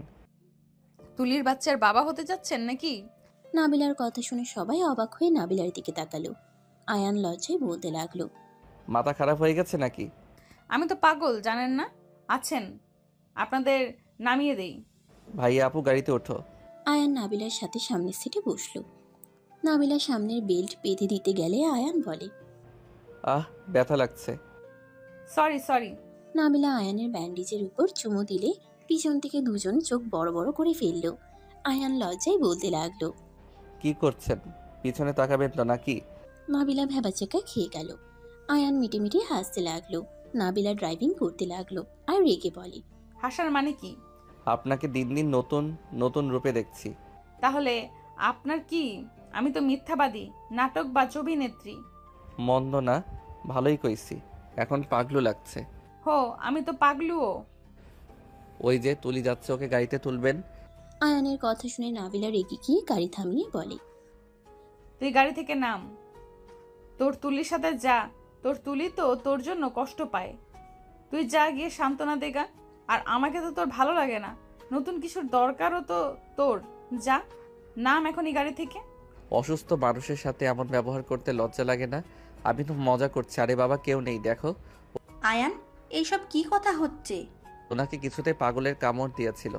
তুলির বাচ্চার বাবা হতে যাচ্ছেন নাকি? নাবিলার কথা শুনে সবাই অবাক হয়ে নাবিলার দিকে তাকালো। আয়ান লজ্জায় বলতে লাগলো, মাথা খারাপ হয়ে গেছে নাকি? আমি তো পাগল, জানেন না? আছেন, আপনাদের নামিয়ে দেই। ভাইয়া আপু গাড়িতে ওঠো। আয়ান নাবিলার সাথে সামনের সিটে বসলো। নাবিলা সামনের বেল্ট বেঁধে দিতে গেলে আয়ান বলে, আহ, ব্যথা লাগছে। Sorry sorry. নাবিলা আয়ানের ব্যান্ডেজের উপর চুমু দিলে পিছন থেকে দুজন চোখ বড় বড় করে ফেললো। আয়ান লজ্জায় বলতে লাগলো, কি করছেন? পিছনে তাকাবেন তো নাকি? নাবিলা ভেবাচেকা খেয়ে গেল। আয়ান মিটে মিটে হাসতে লাগলো। নাবিলা ড্রাইভিং করতে লাগলো আর রেগে বলে, হাসার মানে কি? আপনাকে দিন দিন নতুন নতুন রূপে দেখছি। তাহলে আপনার কি? আমি তো মিথ্যাবাদী, নাটক বা অভিনেত্রী। মন্দ না, ভালোই কইছি। এখন পাগলু লাগছে। হো, আমি তো পাগলুও। ওই যে তুলি যাচ্ছে, ওকে গাড়িতে তুলবেন। আয়ানের কথা শুনে নাবিলা রেগে গিয়ে গাড়ি থামিয়ে বলে, তুই গাড়ি থেকে নাম, তোর তুলির সাথে যা। তোর তুলি তো তোর জন্য কষ্ট পায়। তুই যা গিয়ে সান্ত্বনা দেগা। আর আমাকে তো তোর ভালো লাগে না, নতুন কিছুর দরকারও তো তোর। যা, নাম এখনই গাড়ি থেকে। অসুস্থ মানুষের সাথে এমন ব্যবহার করতে লজ্জা লাগে না? আমি তো মজা করছি। আরে বাবা, কেউ নেই, দেখো। আয়ান, এইসব কি কথা হচ্ছে? ওনাকে কিছুতে পাগলের কামড় দিয়েছিল,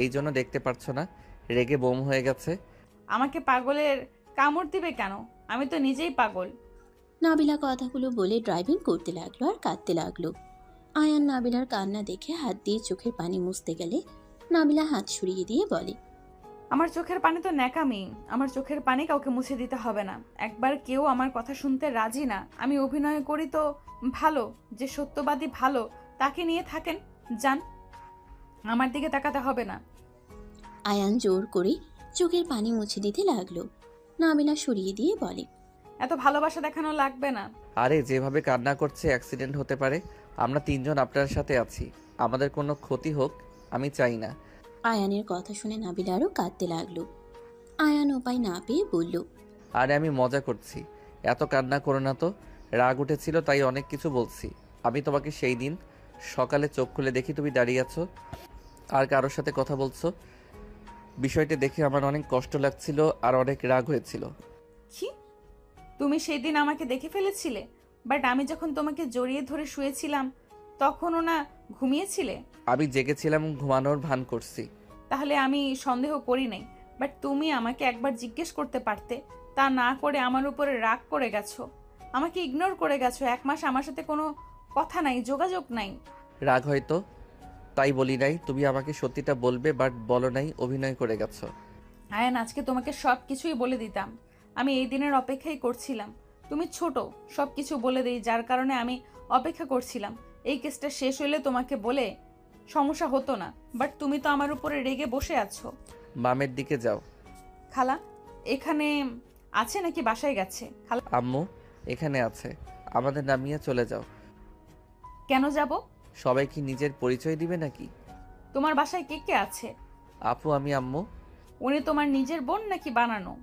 এই জন্য দেখতে পারছো না, রেগে বোম হয়ে গেছে। আমাকে পাগলের কামড় দিবে কেন? আমি তো নিজেই পাগল। নাবিলা কথাগুলো বলে ড্রাইভিং করতে লাগলো আর কাঁদতে লাগলো। আয়ান নাবিলার কান্না দেখে হাত দিয়ে চোখের পানি মুছতে গেলে নাবিলা হাত সরিয়ে দিয়ে বলে, আমার চোখের পানি তো ন্যাকামি। আমার চোখের পানি কাউকে মুছে দিতে হবে না। একবার কেউ আমার কথা শুনতে রাজি না। আমি অভিনয় করি তো ভালো, যে সত্যবাদী ভালো তাকে নিয়ে থাকেন। যান, আমার দিকে তাকাতে হবে না। আয়ান জোর করে চোখের পানি মুছে দিতে লাগলো। নাবিলা সরিয়ে দিয়ে বলে, এত ভালোবাসা দেখানো লাগবে না। আরে যেভাবে কান্না করছে অ্যাক্সিডেন্ট হতে পারে। আমরা তিনজন আপনার সাথে আছি, আমাদের কোনো ক্ষতি হোক আমি চাই না। আয়ানের কথা শুনে নাবিলা আরও কাঁদতে লাগলো। আয়ান উপায় না পেয়ে বলল, আরে আমি মজা করছি, এত কান্না করো না তো। রাগ উঠেছিল তাই অনেক কিছু বলছি। আমি তোমাকে সেই দিন সকালে চোখ খুলে দেখি তুমি দাঁড়িয়ে আছো আর কারোর সাথে কথা বলছো। বিষয়টা দেখে আমার অনেক কষ্ট লাগছিল আর অনেক রাগ হয়েছিল। কি? তুমি সেই দিন আমাকে দেখে ফেলেছিলে? বাট আমি যখন তোমাকে জড়িয়ে ধরে শুয়েছিলাম তখনও না ঘুমিয়েছিলে? আমি জেগেছিলাম, ঘুমানোর ভান করছি। তাহলে আমি সন্দেহ করি নাই। বাট তুমি আমাকে একবার জিজ্ঞেস করতে পারতে। তা না করে আমার উপরে রাগ করে গেছো, আমাকে ইগনোর করে গেছো। 1 মাস আমার সাথে কোনো কথা নাই, যোগাযোগ নাই। রাগ হয়তো, তাই বলি নাই। তুমি আমাকে সত্যিটা বলবে, বাট বলো নাই, অভিনয় করে গেছো। আয়ান, আজকে তোমাকে সব কিছুই বলে দিতাম। আমি এই দিনের অপেক্ষাই করছিলাম। তুমি ছোট, সব কিছু বলে দিই, যার কারণে আমি অপেক্ষা করছিলাম। এই কেসটা শেষ হইলে তোমাকে বলে সমস্যা হতো না। বাট তুমি তো আমার উপরে রেগে বসে আছো। বামের দিকে যাও। খালা এখানে আছে নাকি বাসায় গেছে? খালা আম্মু এখানে আছে, আমাদের নামিয়ে চলে যাও। কেন যাব? সবাই কি নিজের পরিচয় দিবে নাকি? তোমার বাসায় কে কে আছে? আপু, আমি, আম্মু। উনি তোমার নিজের বোন নাকি বানানো?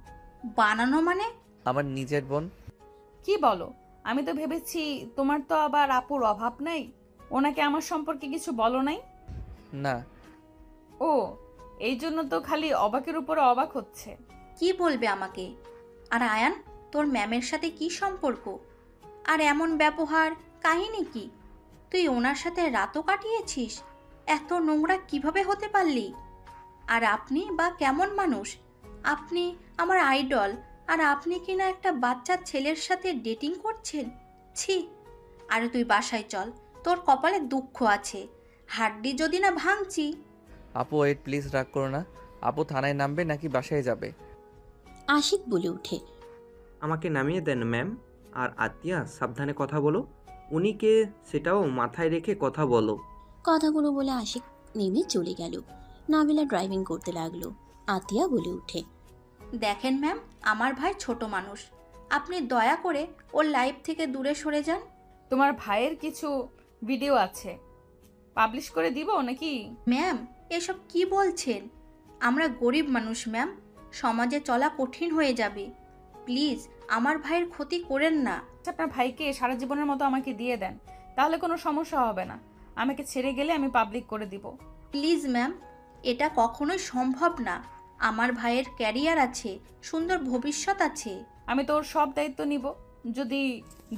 বানানো মানে? আমার নিজের বোন। কি বলো? আমি তো ভেবেছি তোমার তো আবার আপুর অভাব নাই, ওনাকে আমার সম্পর্কে কিছু বলো নাই। না। ও, এই জন্য তো খালি অবাকের উপরে অবাক হচ্ছে। কি বলবে আমাকে? আর আয়ান, তোর ম্যামের সাথে কি সম্পর্ক? আর এমন ব্যবহার, কাহিনী কি? তুই ওনার সাথে রাতও কাটিয়েছিস? এত নোংরা কিভাবে হতে পারলি? আর আপনি বা কেমন মানুষ? আপনি আমার আইডল, আর আপনি কিনা একটা বাচ্চা ছেলের সাথে ডেটিং করছেন? ছি! আরে তুই বাসায় চল, তোর কপালে দুঃখ আছে, হাড্ডি যদি না ভাঙছি। আপু ওয়েট, প্লিজ রাগ করো না। আপু থানায় নামবে নাকি বাসায় যাবে? আশিক বলে ওঠে। আমাকে নামিয়ে দেন ম্যাম। আর আতিয়া, সাবধানে কথা বলো। উনি কে সেটাও মাথায় রেখে কথা বলো। কথাগুলো বলে আশিক নেমে চলে গেল। নাবিলা ড্রাইভিং করতে লাগলো। আতিয়া বলে ওঠে, দেখেন ম্যাম, আমার ভাই ছোট মানুষ, আপনি দয়া করে ওর লাইফ থেকে দূরে সরে যান। তোমার ভাইয়ের কিছু ভিডিও আছে, পাবলিশ করে দিব নাকি? ম্যাম, এসব কি বলছেন? আমরা গরিব মানুষ ম্যাম, সমাজে চলা কঠিন হয়ে যাবে। প্লিজ আমার ভাইয়ের ক্ষতি করেন না। আপনার ভাইকে সারা জীবনের মতো আমাকে দিয়ে দেন, তাহলে কোনো সমস্যা হবে না। আমাকে ছেড়ে গেলে আমি পাবলিক করে দিব। প্লিজ ম্যাম, এটা কখনোই সম্ভব না। আমার ভাইয়ের ক্যারিয়ার আছে, সুন্দর ভবিষ্যৎ আছে। আমি তোর সব দায়িত্ব নিব যদি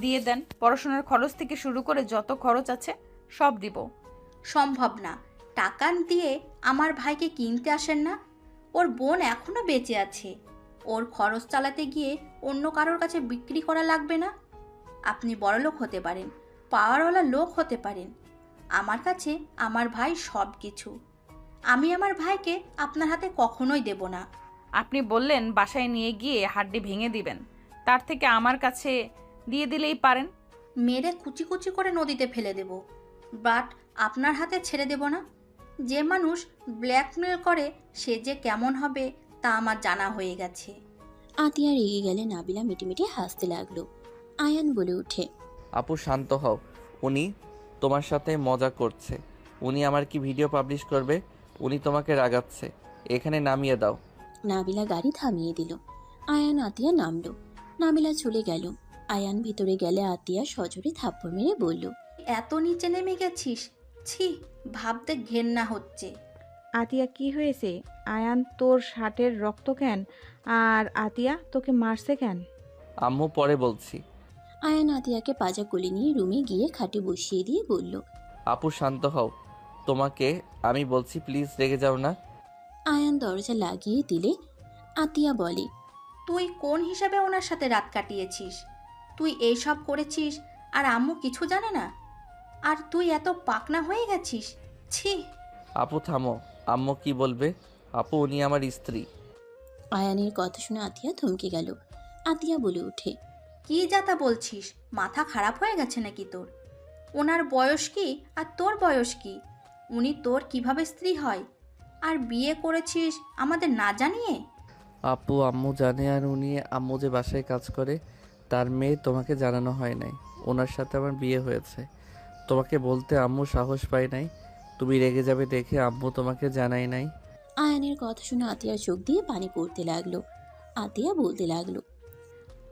দিয়ে দেন। পড়াশোনার খরচ থেকে শুরু করে যত খরচ আছে সব দিব। সম্ভব না। টাকা দিয়ে আমার ভাইকে কিনতে আসেন না। ওর বোন এখনো বেঁচে আছে, ওর খরচ চালাতে গিয়ে অন্য কারোর কাছে বিক্রি করা লাগবে না। আপনি বড়লোক হতে পারেন, পাওয়ারওয়ালা লোক হতে পারেন, আমার কাছে আমার ভাই সব কিছু। আমি আমার ভাইকে আপনার হাতে কখনোই দেব না। আপনি বললেন বাসায় নিয়ে গিয়ে হাড্ডি ভেঙে দিবেন, তার থেকে আমার কাছে দিয়ে দিলেই পারেন। মেরে কুচি কুচি করে নদীতে ফেলে দেব, বাট আপনার হাতে ছেড়ে দেব না। যে মানুষ ব্ল্যাকমেল করে সে যে কেমন হবে তা আমার জানা হয়ে গেছে। আতিয়া রেগে গেলে নাবিলা মিটিমিটি হাসতে লাগলো। আয়ান বলে ওঠে, আপু শান্ত হও, উনি তোমার সাথে মজা করছে। উনি আমার কি ভিডিও পাবলিশ করবে? উনি তোমাকে রাগাচ্ছে। এখানে নামিয়ে দাও। নাবিলা গাড়ি থামিয়ে দিল। আয়ান আতিয়া নামলো। নাবিলা চলে গেল। আয়ান ভিতরে গেলে আতিয়া সজোরে থাপ্পড় মেরে বলল, এত নিচে নেমে গেছিস? ছি, ভাবতে ঘেন্না হচ্ছে। আতিয়া কি হয়েছে? আয়ান তোর শার্টের রক্ত কেন? আর আতিয়া তোকে মারছে কেন? আম্মু পরে বলছি। আয়ান আতিয়াকে পাজা কোলে নিয়ে রুমে গিয়ে খাটে বসিয়ে দিয়ে বলল, আপু শান্ত হও, তোমাকে আমি বলছি, প্লিজ রেগে যাও না। আয়ান দরজা লাগিয়ে দিলে আতিয়া বলে, তুই কোন হিসাবে ওনার সাথে রাত কাটিয়েছিস? তুই এইসব করেছিস আর আম্মু কিছু জানে না? আর তুই এত পাকনা হয়ে গেছিস? ছি! আপু থামো, আম্মু কি বলবে? আপু উনি আমার স্ত্রী। আয়ানের কথা শুনে আতিয়া থমকে গেল। আতিয়া বলে ওঠে, কি যাতা বলছিস? মাথা খারাপ হয়ে গেছে নাকি তোর? ওনার বয়স কি আর তোর বয়স কি? উনি তোর কিভাবে স্ত্রী হয়? আর বিয়ে করেছিস আমাদের না জানিয়ে? আপু আম্মু জানে, আর উনি আম্মু যে বাসায় কাজ করে তার মেয়ে, তোমাকে জানানো হয় নাই। ওনার সাথে আমার বিয়ে হয়েছে। তোমাকে বলতে আম্মু সাহস পায় নাই, তুমি রেগে যাবে দেখে আম্মু তোমাকে জানাই নাই। আয়ানের কথা শুনে আতিয়ার চোখ দিয়ে পানি পড়তে লাগলো। আতিয়া বলতে লাগলো,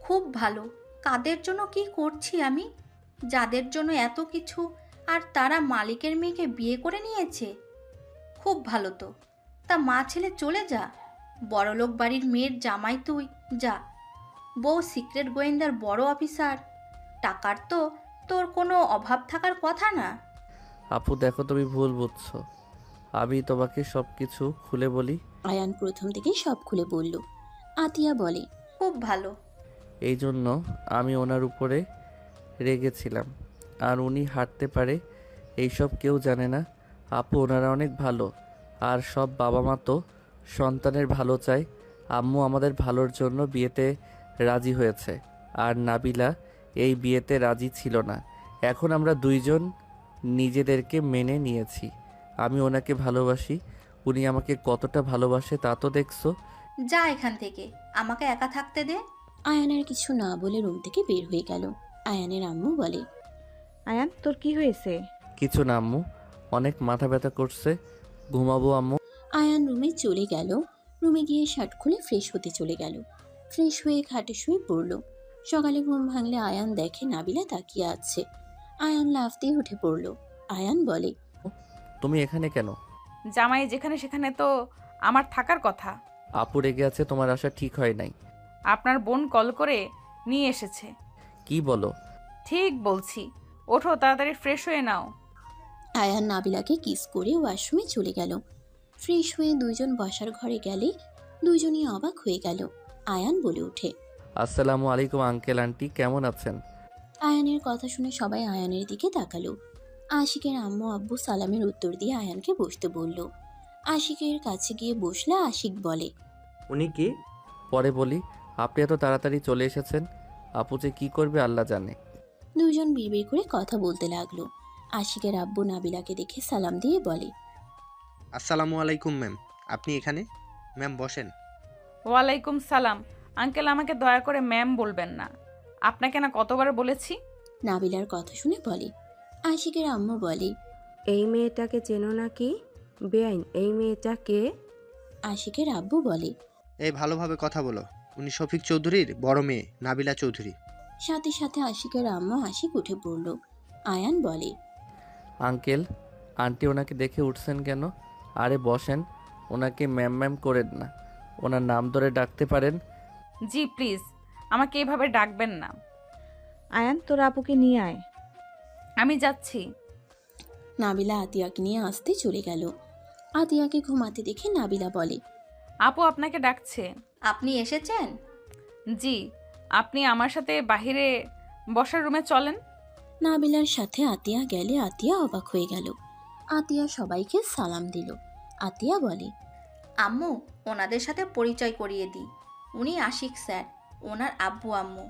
খুব ভালো। কাদের জন্য কি করছি আমি? যাদের জন্য এত কিছু, আর তারা মালিকের মেয়েকে বিয়ে করে নিয়েছে। খুব ভালো তো। তা মা ছেলে চলে যা, বড়লোক বাড়ির মেয়ের জামাই তুই, যা। বউ সিক্রেট গোয়েন্দার বড় অফিসার, টাকার তো তোর কোনো অভাব থাকার কথা না। আপু দেখো, তুমি ভুল বুঝছো, আমি তোমাকে সব কিছু খুলে বলি। আয়ান প্রথম থেকে সব খুলে বলল। আতিয়া বলে, খুব ভালো। এই জন্য আমি ওনার উপরে রেগেছিলাম। আর উনি হাঁটতে পারে এইসব কেউ জানে না। আপু ওনারা অনেক ভালো, আর সব বাবা মা তো সন্তানের ভালো চায়। আম্মু আমাদের ভালোর জন্য বিয়েতে রাজি হয়েছে, আর নাবিলা এই বিয়েতে রাজি ছিল না। এখন আমরা দুইজন নিজেদেরকে মেনে নিয়েছি। আমি ওনাকে ভালোবাসি, উনি আমাকে কতটা ভালোবাসে তা তো দেখছো। যা এখান থেকে, আমাকে একা থাকতে দে। আয়ান আর কিছু না বলে রুম থেকে বের হয়ে গেল। আয়ানের আম্মু বলে, আয়ান তোর কি হয়েছে? কিছু না আম্মু, অনেক মাথা ব্যথা করছে, ঘুমাবো আম্মু। আয়ান রুমে চলে গেল। রুমে গিয়ে শার্ট খুলে ফ্রেশ হতে চলে গেল। ফ্রেশ হয়ে খাটে শুয়ে পড়ল। সকালে ঘুম ভাঙলে আয়ান দেখে নাবিলা তাকিয়ে আছে। আয়ান লাফ দিয়ে উঠে পড়ল। আয়ান বলে, তুমি এখানে কেন? জামাই যেখানে সেখানে তো আমার থাকার কথা। আপু রেগে আছে, তোমার আসা ঠিক হয় নাই। আপনার বোন কল করে নিয়ে এসেছে। কি বলো? ঠিক বলছি, ওঠো তাড়াতাড়ি ফ্রেশ হয়ে নাও। আয়ান নাবিলাকে কিস করে ওয়াশরুমে চলে গেল। ফ্রেশ হয়ে দুইজন বসার ঘরে গেলে দুইজনই অবাক হয়ে গেল। আয়ান বলে ওঠে, আসসালামু আলাইকুম আঙ্কেল আন্টি, কেমন আছেন? আয়ানের কথা শুনে সবাই আয়ানের দিকে তাকালো। আশিকের আম্মু আব্বু সালামের উত্তর দিয়ে আয়ানকে বসতে বলল। আশিকের কাছে গিয়ে বসলে আশিক বলে, উনি কে? পরে বলি, আপনি এত তাড়াতাড়ি চলে এসেছেন, আপু যে কি করবে আল্লাহ জানে। দুজন বিড়বিড় করে কথা বলতে লাগলো। আশিকের আব্বু নাবিলাকে দেখে সালাম দিয়ে বলে, আসসালামু আলাইকুম ম্যাম, আপনি এখানে? ম্যাম বসেন। ওয়ালাইকুম সালাম। আঙ্কেল, আমাকে দয়া করে ম্যাম বলবেন না, আপনাকে না কতবার বলেছি। নাবিলার কথা শুনে বলে। আশিকের আম্মু বলে, এই মেয়েটাকে চেনো নাকি? বেআইন, এই মেয়েটা কে? আশিকের আব্বু বলে, এই ভালোভাবে কথা বলো, উনি শফিক চৌধুরীর বড় মেয়ে নাবিলা চৌধুরী। সাথে সাথে আশিকের আম্মু আশিক উঠে পড়ল। আয়ান বলে, আঙ্কেল আন্টি ওনাকে দেখে উঠছেন কেন? আরে বসেন, ওনাকে ম্যাম ম্যাম করেন না, ওনার নাম ধরে ডাকতে পারেন। জি প্লিজ, আমাকে এভাবে ডাকবেন না। আয়ান তোর আপুকে নিয়ে আয়। আমি যাচ্ছি। নাবিলা আতিয়াকে নিয়ে আসতে চলে গেল। আতিয়াকে ঘুমাতে দেখে নাবিলা বলে, আপু আপনাকে ডাকছে। আপনি এসেছেন? জি, আপনি আমার সাথে বাহিরে বসার রুমে চলেন। নাবিলার সাথে আতিয়া গেলে আতিয়া অবাক হয়ে গেল। আতিয়া সবাইকে সালাম দিল। আতিয়া বলে, আম্মু, ওনাদের সাথে পরিচয় করিয়ে দিই। উনি আশিক স্যার, ওনার আব্বু আম্মু।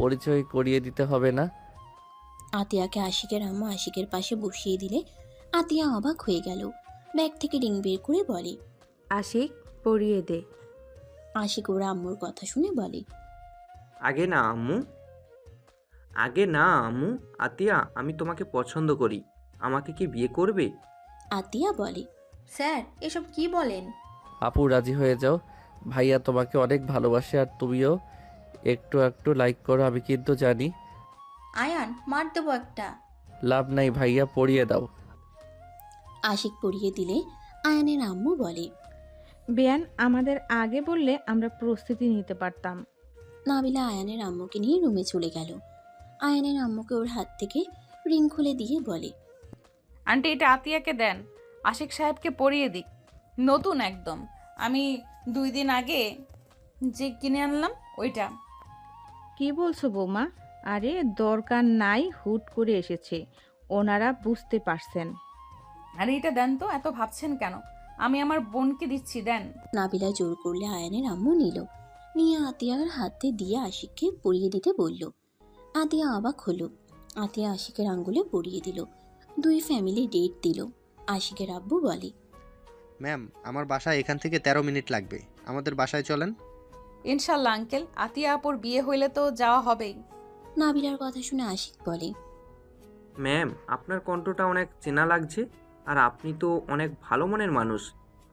পরিচয় করিয়ে দিতে হবে না। আতিয়াকে আশিকের আম্মু আশিকের পাশে বসিয়ে দিলে আতিয়া অবাক হয়ে গেল। ব্যাগ থেকে রিং বের করে বলে, আশিক, পরিয়ে দে। আশিক ওর আম্মুর কথা শুনে বলে, আগে না আম্মু, আগে না আম্মু। আতিয়া, আমি তোমাকে পছন্দ করি, আমাকে কি বিয়ে করবে? আতিয়া বলে, স্যার এসব কি বলেন? আপু রাজি হয়ে যাও, ভাইয়া তোমাকে অনেক ভালোবাসে, আর তুমিও একটু একটু লাইক করো, আমি কিন্তু জানি। আয়ান, মার দেবো একটা। লাভ নাই ভাইয়া, পড়িয়ে দাও। আশিক পরিয়ে দিলে আয়ানের আম্মু বলে, বেয়ান, আমাদের আগে বললে আমরা প্রস্তুতি নিতে পারতাম। নাবিলা আয়ানের আম্মুকে নিয়ে রুমে চলে গেল। আয়ানের আম্মুকে ওর হাত থেকে রিং খুলে দিয়ে বলে, আন্টি এটা আতিয়াকে দেন, আশিক সাহেবকে পরিয়ে দিক, নতুন একদম। আমি 2 দিন আগে যে কিনে আনলাম ওইটা। কি বলছো বৌমা? আরে দরকার নাই, হুট করে এসেছে, ওনারা বুঝতে পারছেন। আরে এটা দেন তো, এত ভাবছেন কেন? আমি আমার বোনকে দিচ্ছি, দেন। নাবিলা জোর করলে আয়ানের আম্মু নিল। নিয়ে আতিয়ার হাতে দিয়ে আশিককে পরিয়ে দিতে বলল। আতিয়া অবাক হলো। আতিয়া আশিকের আঙ্গুলে পরিয়ে দিল। 2 ফ্যামিলি ডেট দিল। আশিকের আব্বু বলে, ম্যাম আমার বাসায় এখান থেকে 13 মিনিট লাগবে, আমাদের বাসায় চলেন। ইনশাল্লাহ আঙ্কেল, আতিয়া আপুর বিয়ে হইলে তো যাওয়া হবেই। নাবিলার কথা শুনে আশিক বলে, ম্যাম, আপনার কণ্ঠটা অনেক চেনা লাগছে, আর আপনি তো অনেক ভালো মনের মানুষ।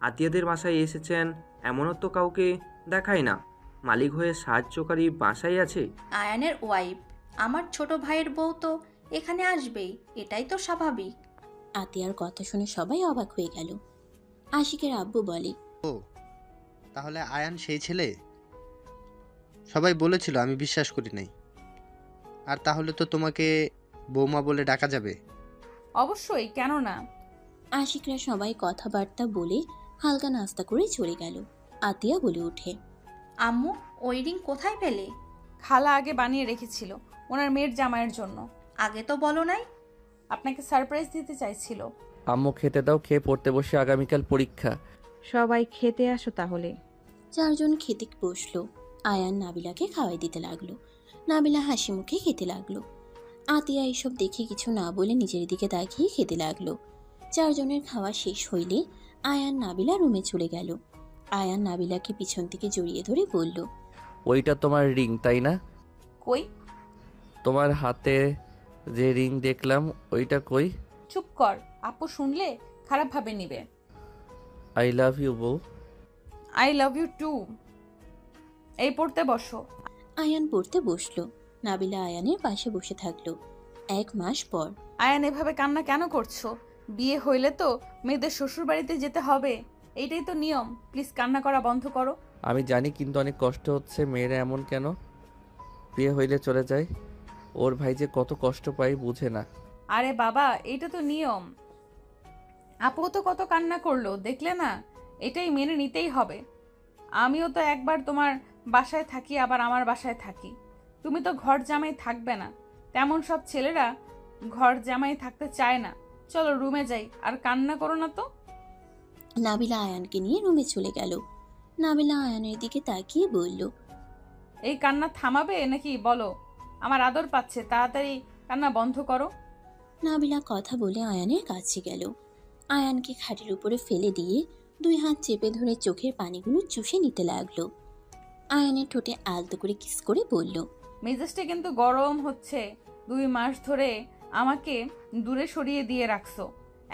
আতিয়াদের বাসায় এসেছেন, এমনও তো কাউকে দেখায় না। মালিক হয়ে সাহায্যকারী বাসায় আছে। আয়ানের ওয়াইফ, আমার ছোট ভাইয়ের বউ তো এখানে আসবেই, এটাই তো স্বাভাবিক। আতিয়ার কথা শুনে সবাই অবাক হয়ে গেল। আশিকের আব্বু বলে, ও তাহলে আয়ান সেই ছেলে? সবাই বলেছিল, আমি বিশ্বাস করি নাই। আর তাহলে তো তোমাকে বৌমা বলে ডাকা যাবে? অবশ্যই, কেন না। আশিকরা সবাই কথাবার্তা বলে হালকা নাস্তা করে চলে গেল। আতিয়া বলে ওঠে, আম্মু, ওই রিং কোথায় পেলে? খালা আগে বানিয়ে রেখেছিল ওনার মেয়ের জামাইয়ের জন্য। আগে তো বলো নাই। আপনাকে সারপ্রাইজ দিতে চাইছিল। আম্মু খেতে দাও, খেয়ে পড়তে বসে, আগামীকাল পরীক্ষা। সবাই খেতে আসো তাহলে। 4 জন খেতে বসলো। আয়ান নাবিলাকে খাওয়াই দিতে লাগলো। নাবিলা হাসি মুখে খেতে লাগলো। আতিয়া এসব দেখে কিছু না বলে নিজের দিকে তাকিয়ে খেতে লাগলো। 4 জনের খাওয়া শেষ হইলে আয়ান নাবিলা রুমে চলে গেল। আয়ান নাবিলাকে পিছন থেকে জড়িয়ে ধরে বলল, ওইটা তোমার রিং তাই না? কই? তোমার হাতে যে রিং দেখলাম ওইটা কই? চুপ কর, আপু শুনলে খারাপ ভাবে নিবে। আই লাভ ইউ বউ। I love you too. এই পড়তে বসো। আয়ান পড়তে বসলো। নাবিলা আয়ানের পাশে বসে থাকলো। 1 মাস পর। আয়ান এভাবে কান্না কেন করছো? বিয়ে হইলে তো মেয়েদের শ্বশুর বাড়িতে যেতে হবে, এইটাই তো নিয়ম। প্লিজ কান্না করা বন্ধ করো। আমি জানি, কিন্তু অনেক কষ্ট হচ্ছে। মেয়েরা এমন কেন? বিয়ে হইলে চলে যায়। ওর ভাই যে কত কষ্ট পায় বুঝে না। আরে বাবা, এইটা তো নিয়ম। আপু তো কত কান্না করলো দেখলে না? এটাই মেনে নিতেই হবে। আমিও তো একবার তোমার বাসায় থাকি, আবার আমার বাসায় থাকি। তুমি তো ঘর জামাই থাকবে না। তেমন সব ছেলেরা ঘর জামাই থাকতে চায় না। চলো রুমে যাই, আর কান্না করো না তো। নাবিলা আয়ানকে নিয়ে রুমে চলে গেল। নাবিলা আয়ানের দিকে তাকিয়ে বলল, এই কান্না থামাবে নাকি বলো? আমার আদর পাচ্ছে, তাড়াতাড়ি কান্না বন্ধ করো। নাবিলা কথা বলে আয়ানের কাছে গেল। আয়ানকে খাটের উপরে ফেলে দিয়ে 2 হাত চেপে ধরে চোখের পানিগুলো চুষে নিতে লাগলো। আয়ানের ঠোঁটে আলতো করে কিস করে বলল, মেজাজটা কিন্তু গরম হচ্ছে। 2 মাস ধরে আমাকে দূরে সরিয়ে দিয়ে রাখছো,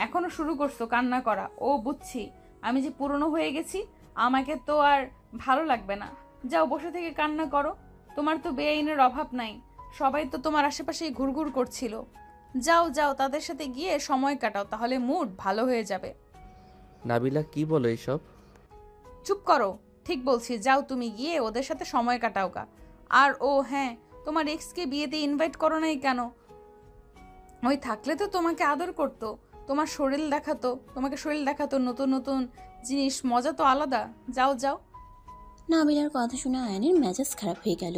এখনো শুরু করছো কান্না করা। ও বুঝছি, আমি যে পুরনো হয়ে গেছি, আমাকে তো আর ভালো লাগবে না। যাও বসে থেকে কান্না করো। তোমার তো বেআইনের অভাব নাই, সবাই তো তোমার আশেপাশেই ঘুরঘুর করছিল। যাও যাও, তাদের সাথে গিয়ে সময় কাটাও, তাহলে মুড ভালো হয়ে যাবে। নাবিলা কি বলো এইসব? চুপ করো, ঠিক বলছি। যাও তুমি গিয়ে ওদের সাথে সময় কাটাও গা। আর ও হ্যাঁ, তোমার এক্সকে বিয়েতে ইনভাইট করো নাই কেন? ওই থাকলে তো তোমাকে আদর করতো, তোমার শরীর দেখাতো, তোমাকে শরীর দেখাতো, নতুন নতুন জিনিস, মজা তো আলাদা। যাও যাও। নাবিলার কথা শুনে আয়ানের মেজাজ খারাপ হয়ে গেল।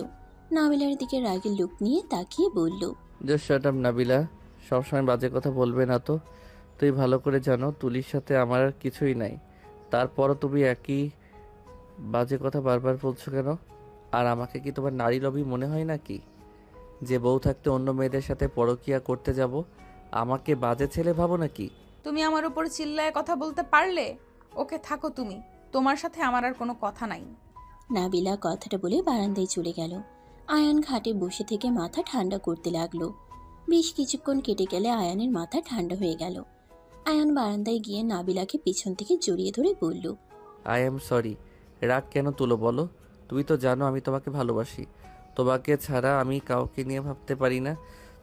নাবিলার দিকে রাগের লুক নিয়ে তাকিয়ে বলল, জাস্ট শাট আপ নাবিলা, সবসময় বাজে কথা বলবে না তো। তুই ভালো করে জানো তুলির সাথে আমার আর কিছুই নাই, তারপরও তুমি একই বাজে কথা বারবার বলছো কেন? আর আমাকে কি তোমার নারী লবি মনে হয় নাকি, যে বউ থাকতে অন্য মেয়েদের সাথে পরকিয়া করতে যাব? আমাকে বাজে ছেলে ভাবো নাকি? তুমি আমার উপর চিল্লায় কথা বলতে পারলে? ওকে থাকো তুমি, তোমার সাথে আমার আর কোনো কথা নাই। নাবিলা কথাটা বলে বারান্দায় চলে গেল। আয়ান খাটে বসে থেকে মাথা ঠান্ডা করতে লাগলো। বেশ কিছুক্ষণ কেটে গেলে আয়ানের মাথা ঠান্ডা হয়ে গেল। আয়ান বারান্দায় গিয়ে নাবিলাকে পিছন থেকে জড়িয়ে ধরে বলল, আই এম সরি। রাগ কেন তুলো বলো? তুমি তো জানো আমি তোমাকে ভালোবাসি। তোমাকে ছাড়া আমি কাউকে নিয়ে ভাবতে পারি না।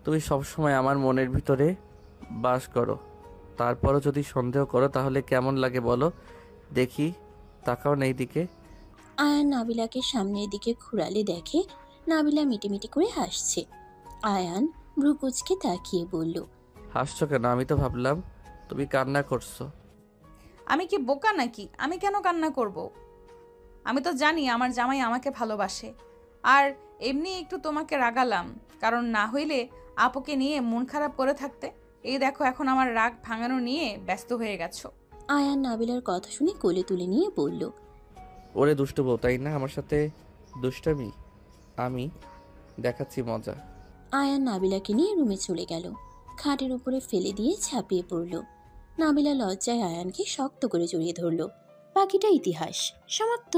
তুমি সবসময় আমার মনের ভিতরে বাস করো। তারপরও যদি সন্দেহ করো তাহলে কেমন লাগে বলো দেখি? তাকাও না এইদিকে। আয়ান নাবিলাকে সামনের দিকে ঘুরালে দেখে নাবিলা মিটিমিটি করে হাসছে। আয়ান ভ্রুকুচকে তাকিয়ে বলল, হাসছো কেন? আমি তো ভাবলাম তুমি কান্না করছো। আমি কি বোকা নাকি? আমি কেন কান্না করব? আমি তো জানি আমার জামাই আমাকে ভালোবাসে। আর এমনি একটু তোমাকে রাগালাম, কারণ না হইলে আপুকে নিয়ে মন খারাপ করে থাকতে। এই দেখো, এখন আমার রাগ ভাঙানো নিয়ে ব্যস্ত হয়ে গেছো। আয়ান নাবিলার কথা শুনে কোলে তুলে নিয়ে বলল, ওরে দুষ্ট বউ, তাই না? আমার সাথে দুষ্টামি? আমি দেখাচ্ছি মজা। আয়ান নাবিলাকে নিয়ে রুমে চলে গেল। খাটের উপরে ফেলে দিয়ে ঝাঁপিয়ে পড়ল। নাবিলা লজ্জায় আয়ানকে শক্ত করে জড়িয়ে ধরল। বাকিটা ইতিহাস। সমাপ্ত।